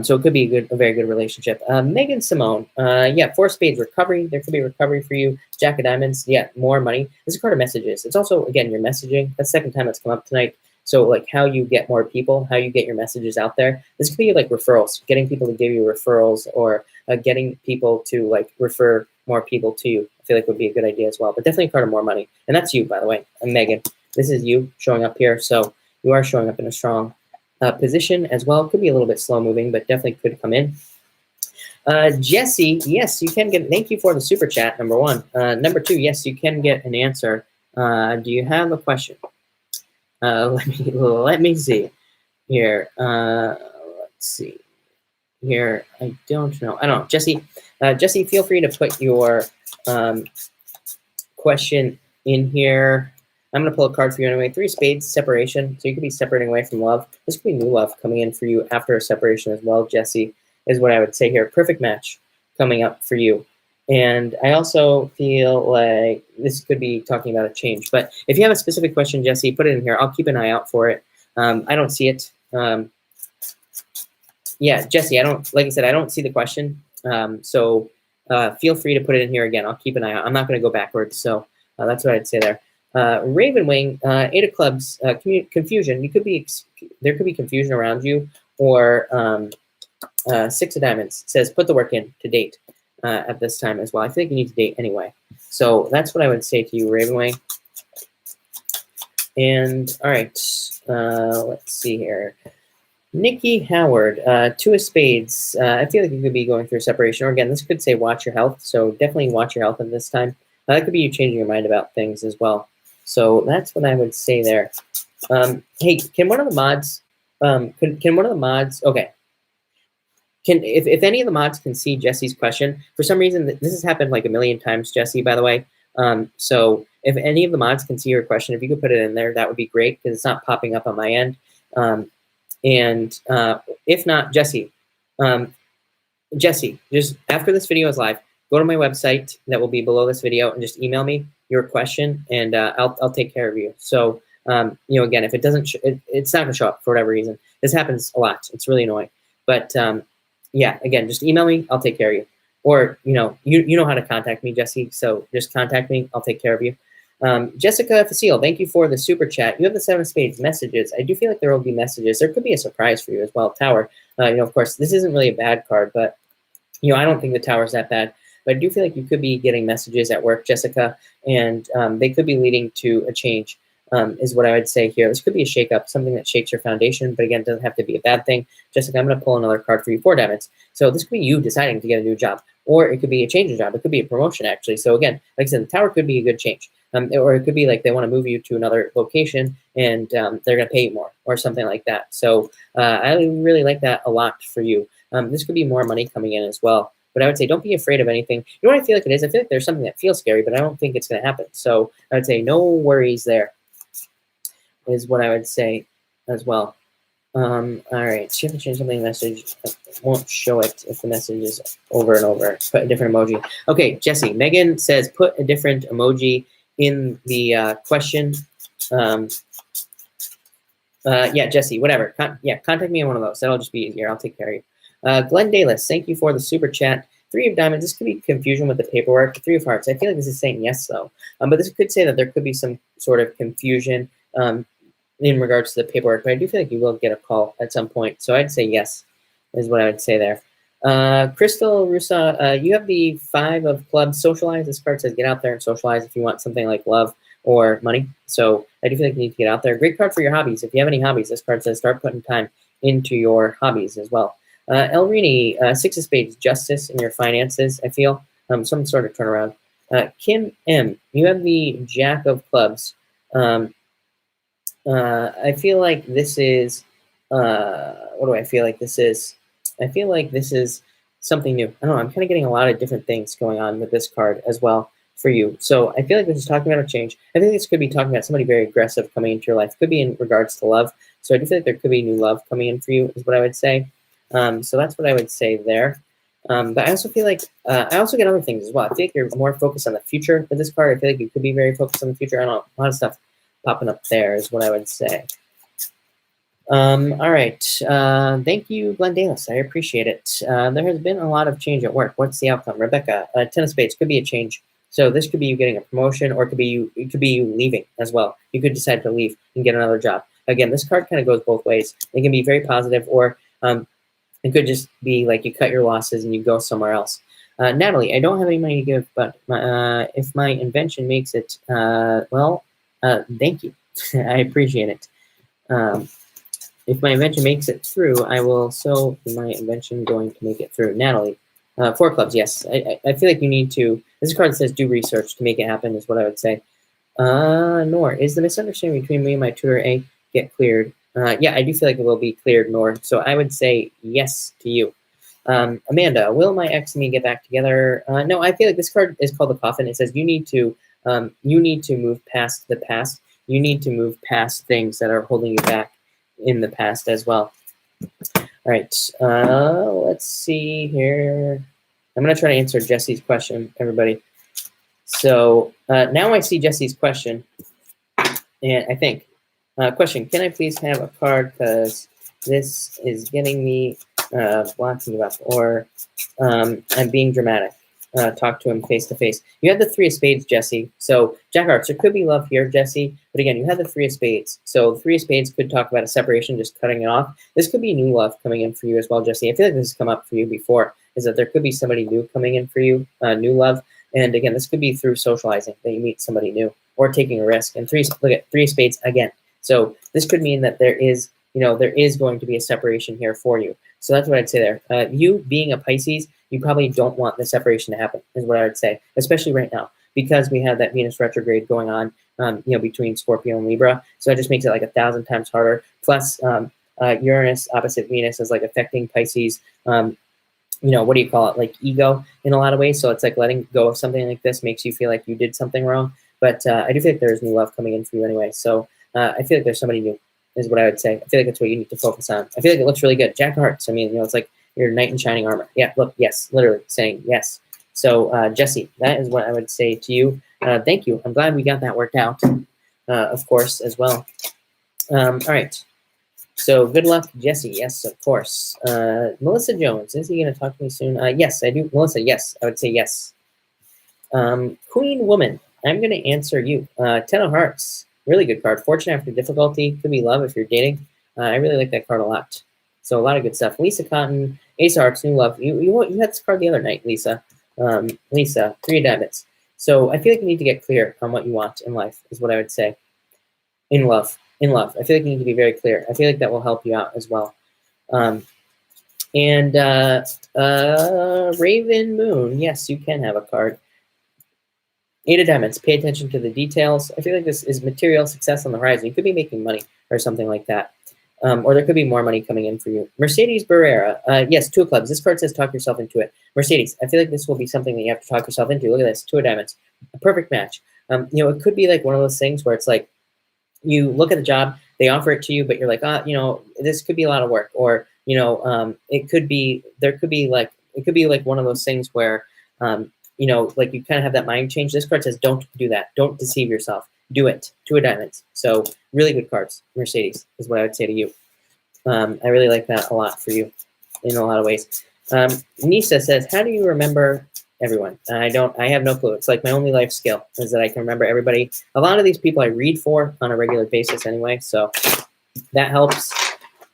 So it could be a very good relationship. Megan Simone, yeah, Four of Spades, recovery. There could be recovery for you. Jack of Diamonds, yeah, more money. This is a card of messages. It's also, again, your messaging. That's the second time it's come up tonight. So like how you get more people, how you get your messages out there. This could be like referrals, getting people to give you referrals or getting people to like refer more people to you. I feel like would be a good idea as well. But definitely a card of more money. And that's you, by the way. I'm Megan. This is you showing up here. So you are showing up in a strong position as well. Could be a little bit slow moving, but definitely could come in. Jesse, yes, you can get, thank you for the super chat, number one. Number two, yes, you can get an answer. Do you have a question? Let me see here. Let's see here. I don't know. Jesse, feel free to put your question in here. I'm going to pull a card for you anyway. Three of Spades, separation. So you could be separating away from love. This could be new love coming in for you after a separation as well, Jesse, is what I would say here. Perfect match coming up for you. And I also feel like this could be talking about a change. But if you have a specific question, Jesse, put it in here. I'll keep an eye out for it. I don't see it. Yeah, Jesse, like I said, I don't see the question. So feel free to put it in here again. I'll keep an eye out. I'm not going to go backwards. So that's what I'd say there. Ravenwing, Eight of Clubs, confusion. There could be confusion around you, or Six of Diamonds says put the work in to date at this time as well. I think you need to date anyway. So that's what I would say to you, Ravenwing. And all right, let's see here. Nikki Howard, Two of Spades. I feel like you could be going through a separation. Or again, this could say watch your health. So definitely watch your health at this time. That could be you changing your mind about things as well. So that's what I would say there. Hey, can one of the mods, can one of the mods, okay. If any of the mods can see Jesse's question, for some reason, this has happened like a million times, Jesse, by the way. So if any of the mods can see your question, if you could put it in there, that would be great because it's not popping up on my end. If not, Jesse, just after this video is live, go to my website that will be below this video and just email me your question, and I'll take care of you. So again, if it doesn't, it's not gonna show up for whatever reason. This happens a lot. It's really annoying. But yeah, again, just email me. I'll take care of you. Or you know how to contact me, Jesse. So just contact me. I'll take care of you. Jessica Facile, thank you for the super chat. You have the Seven of Spades messages. I do feel like there will be messages. There could be a surprise for you as well. Tower. Of course, this isn't really a bad card, but I don't think the Tower's that bad. But I do feel like you could be getting messages at work, Jessica, and they could be leading to a change, is what I would say here. This could be a shakeup, something that shakes your foundation, but again, it doesn't have to be a bad thing. Jessica, I'm going to pull another card for you, Four Diamonds. So this could be you deciding to get a new job, or it could be a change of job. It could be a promotion, actually. So again, like I said, the Tower could be a good change. Or it could be like they want to move you to another location and they're going to pay you more or something like that. So I really like that a lot for you. This could be more money coming in as well. But I would say don't be afraid of anything. You know what I feel like it is? I feel like there's something that feels scary, but I don't think it's going to happen. So I would say no worries there is what I would say as well. All right, so you have to change something in the message. It won't show it if the message is over and over. Put a different emoji. Okay, Jesse. Megan says put a different emoji in the question. Yeah, Jesse, whatever. Contact me on one of those. That'll just be easier. I'll take care of you. Glenn Dalis, thank you for the super chat. Three of Diamonds. This could be confusion with the paperwork. Three of Hearts. I feel like this is saying yes, though. But this could say that there could be some sort of confusion in regards to the paperwork. But I do feel like you will get a call at some point. So I'd say yes, is what I would say there. Crystal Rusa, you have the Five of Clubs, socialize. This card says get out there and socialize if you want something like love or money. So I do feel like you need to get out there. Great card for your hobbies. If you have any hobbies, this card says start putting time into your hobbies as well. El Rini, Six of Spades, justice in your finances, I feel. Some sort of turnaround. Kim M, you have the Jack of Clubs. I feel like this is, what do I feel like this is? I feel like this is something new. I don't know, I'm kind of getting a lot of different things going on with this card as well for you. So I feel like this is talking about a change. I think this could be talking about somebody very aggressive coming into your life. Could be in regards to love. So I do feel like there could be new love coming in for you is what I would say. So that's what I would say there. But I also feel like, I also get other things as well. I feel like you're more focused on the future with this card. I feel like you could be very focused on the future. I don't know, a lot of stuff popping up there is what I would say. All right. Thank you, Glendales. I appreciate it. There has been a lot of change at work. What's the outcome? Rebecca, Ten of Spades could be a change. So this could be you getting a promotion, or it could be you leaving as well. You could decide to leave and get another job. Again, this card kind of goes both ways. It can be very positive, or it could just be like you cut your losses and you go somewhere else. Natalie, I don't have any money to give, but if my invention makes it, thank you. I appreciate it. If my invention makes it through, I will. So is my invention going to make it through? Natalie, 4 clubs, yes. I feel like you need to. This card says do research to make it happen is what I would say. Nor, is the misunderstanding between me and my tutor A get cleared? Yeah, I do feel like it will be cleared, Nor. So I would say yes to you. Amanda, will my ex and me get back together? No, I feel like this card is called the coffin. It says you need to move past the past. You need to move past things that are holding you back in the past as well. All right, let's see here. I'm going to try to answer Jesse's question, everybody. So now I see Jesse's question, and I think, question, can I please have a card because this is getting me blocking you up, or I'm being dramatic. Talk to him face to face. You have the 3 of Spades, Jesse. So Jack of Hearts, there could be love here, Jesse. But again, you have the 3 of Spades. So the 3 of Spades could talk about a separation, just cutting it off. This could be new love coming in for you as well, Jesse. I feel like this has come up for you before, is that there could be somebody new coming in for you, new love. And again, this could be through socializing that you meet somebody new or taking a risk. And look at 3 of Spades again. So this could mean that there is going to be a separation here for you. So that's what I'd say there. You being a Pisces, you probably don't want the separation to happen, is what I would say, especially right now, because we have that Venus retrograde going on, between Scorpio and Libra. So that just makes it like 1,000 times harder. Plus, Uranus opposite Venus is like affecting Pisces, what do you call it? Like ego in a lot of ways. So it's like letting go of something like this makes you feel like you did something wrong. But I do feel like there's new love coming in for you anyway. So I feel like there's somebody new, is what I would say. I feel like that's what you need to focus on. I feel like it looks really good. Jack of Hearts. I mean, it's like your knight in shining armor. Yeah, look, yes, literally saying yes. So, Jesse, that is what I would say to you. Thank you. I'm glad we got that worked out, of course, as well. All right. So, good luck, Jesse. Yes, of course. Melissa Jones, is he going to talk to me soon? Yes, I do. Melissa, yes, I would say yes. Queen Woman, I'm going to answer you. 10 of Hearts, really good card. Fortune after difficulty, could be love if you're dating. I really like that card a lot. So a lot of good stuff. Lisa Cotton, Ace of Hearts, new love. You had this card the other night, Lisa. Lisa, 3 of Diamonds. So I feel like you need to get clear on what you want in life, is what I would say. In love. I feel like you need to be very clear. I feel like that will help you out as well. Raven Moon, yes, you can have a card. 8 of Diamonds, pay attention to the details. I feel like this is material success on the horizon. You could be making money or something like that. Or there could be more money coming in for you. Mercedes Barrera, yes, 2 of Clubs. This card says talk yourself into it. Mercedes, I feel like this will be something that you have to talk yourself into. Look at this, 2 of Diamonds, a perfect match. It could be like one of those things where it's like you look at the job, they offer it to you, but you're like, this could be a lot of work. Or, it could be like one of those things where, like you kind of have that mind change. This card says don't do that. Don't deceive yourself. Do it. 2 of Diamonds. So really good cards. Mercedes is what I would say to you. I really like that a lot for you in a lot of ways. Nisa says, how do you remember everyone? I have no clue. It's like my only life skill is that I can remember everybody. A lot of these people I read for on a regular basis anyway, so that helps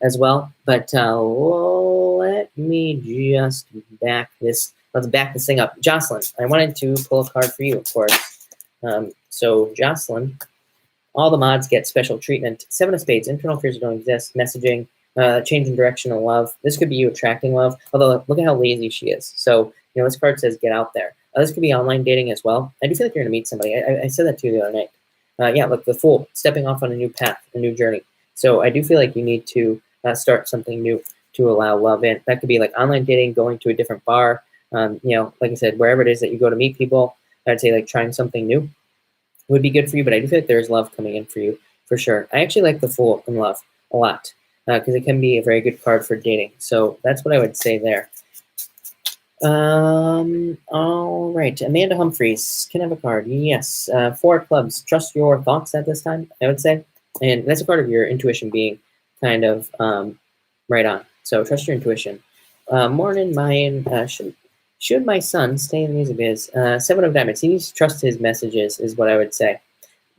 as well. But let me just let's back this thing up. Jocelyn, I wanted to pull a card for you, of course. So Jocelyn, all the mods get special treatment. 7 of spades, internal fears don't exist, messaging, change in direction of love. This could be you attracting love, although look at how lazy she is. So, this card says get out there. This could be online dating as well. I do feel like you're going to meet somebody. I said that to you the other night. Yeah, look, the Fool, stepping off on a new path, a new journey. So I do feel like you need to start something new to allow love in. That could be like online dating, going to a different bar, like I said, wherever it is that you go to meet people. I'd say like trying something new would be good for you, but I do feel like there's love coming in for you, for sure. I actually like the Fool in love a lot because it can be a very good card for dating. So that's what I would say there. All right, Amanda Humphreys can have a card. Yes, 4 of clubs. Trust your thoughts at this time, I would say. And that's a part of your intuition being kind of right on. So trust your intuition. Morning, Mayan. Should my son stay in the music biz? 7 of diamonds. He needs to trust his messages, is what I would say.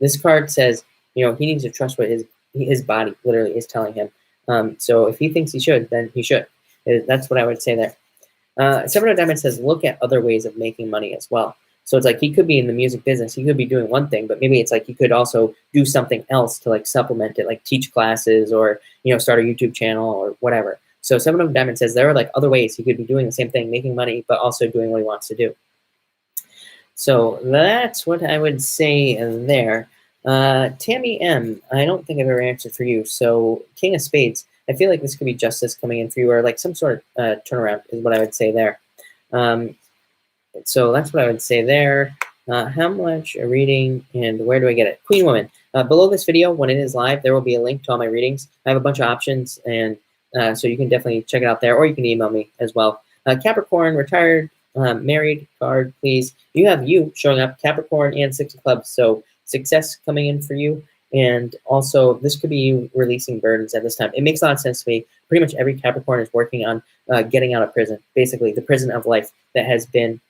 This card says, he needs to trust what his body literally is telling him. So if he thinks he should, then he should. That's what I would say there. 7 of diamonds says, look at other ways of making money as well. So it's like he could be in the music business. He could be doing one thing, but maybe it's like he could also do something else to like supplement it, like teach classes or, start a YouTube channel or whatever. So 7 of diamonds says there are like other ways he could be doing the same thing, making money, but also doing what he wants to do. So that's what I would say there. Tammy M, I don't think I've ever answered for you. So King of Spades, I feel like this could be justice coming in for you, or like some sort of turnaround is what I would say there. So that's what I would say there. How much a reading and where do I get it? Queen Woman. Below this video, when it is live, there will be a link to all my readings. I have a bunch of options, and so you can definitely check it out there, or you can email me as well. Capricorn, retired, married card, please. You have you showing up, Capricorn and 6 of clubs. So success coming in for you. And also, this could be you releasing burdens at this time. It makes a lot of sense to me. Pretty much every Capricorn is working on getting out of prison, basically the prison of life that has been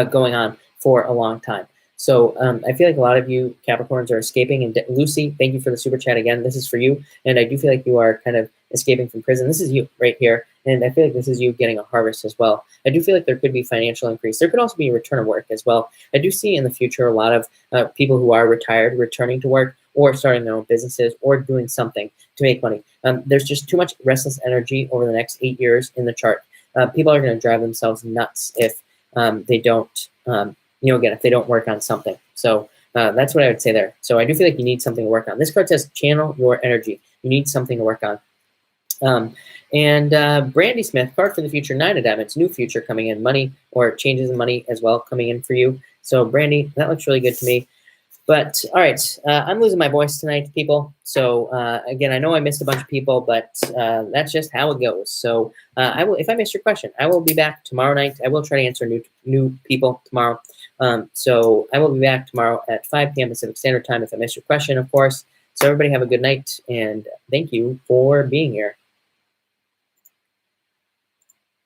going on for a long time. So I feel like a lot of you Capricorns are escaping. And Lucy, thank you for the super chat again. This is for you. And I do feel like you are kind of escaping from prison. This is you right here. And I feel like this is you getting a harvest as well. I do feel like there could be financial increase. There could also be a return of work as well. I do see in the future a lot of people who are retired returning to work or starting their own businesses or doing something to make money. There's just too much restless energy over the next 8 years in the chart. People are going to drive themselves nuts if they don't, again, if they don't work on something. So that's what I would say there. So I do feel like you need something to work on. This card says channel your energy. You need something to work on. Brandy Smith, card for the future, 9 of diamonds, new future coming in, money or changes in money as well coming in for you. So Brandy, that looks really good to me. But all right, I'm losing my voice tonight, people. So again, I know I missed a bunch of people, but that's just how it goes. So I will, if I missed your question, I will be back tomorrow night. I will try to answer new people tomorrow. So I will be back tomorrow at 5 p.m. Pacific Standard Time if I missed your question, of course. So everybody have a good night, and thank you for being here.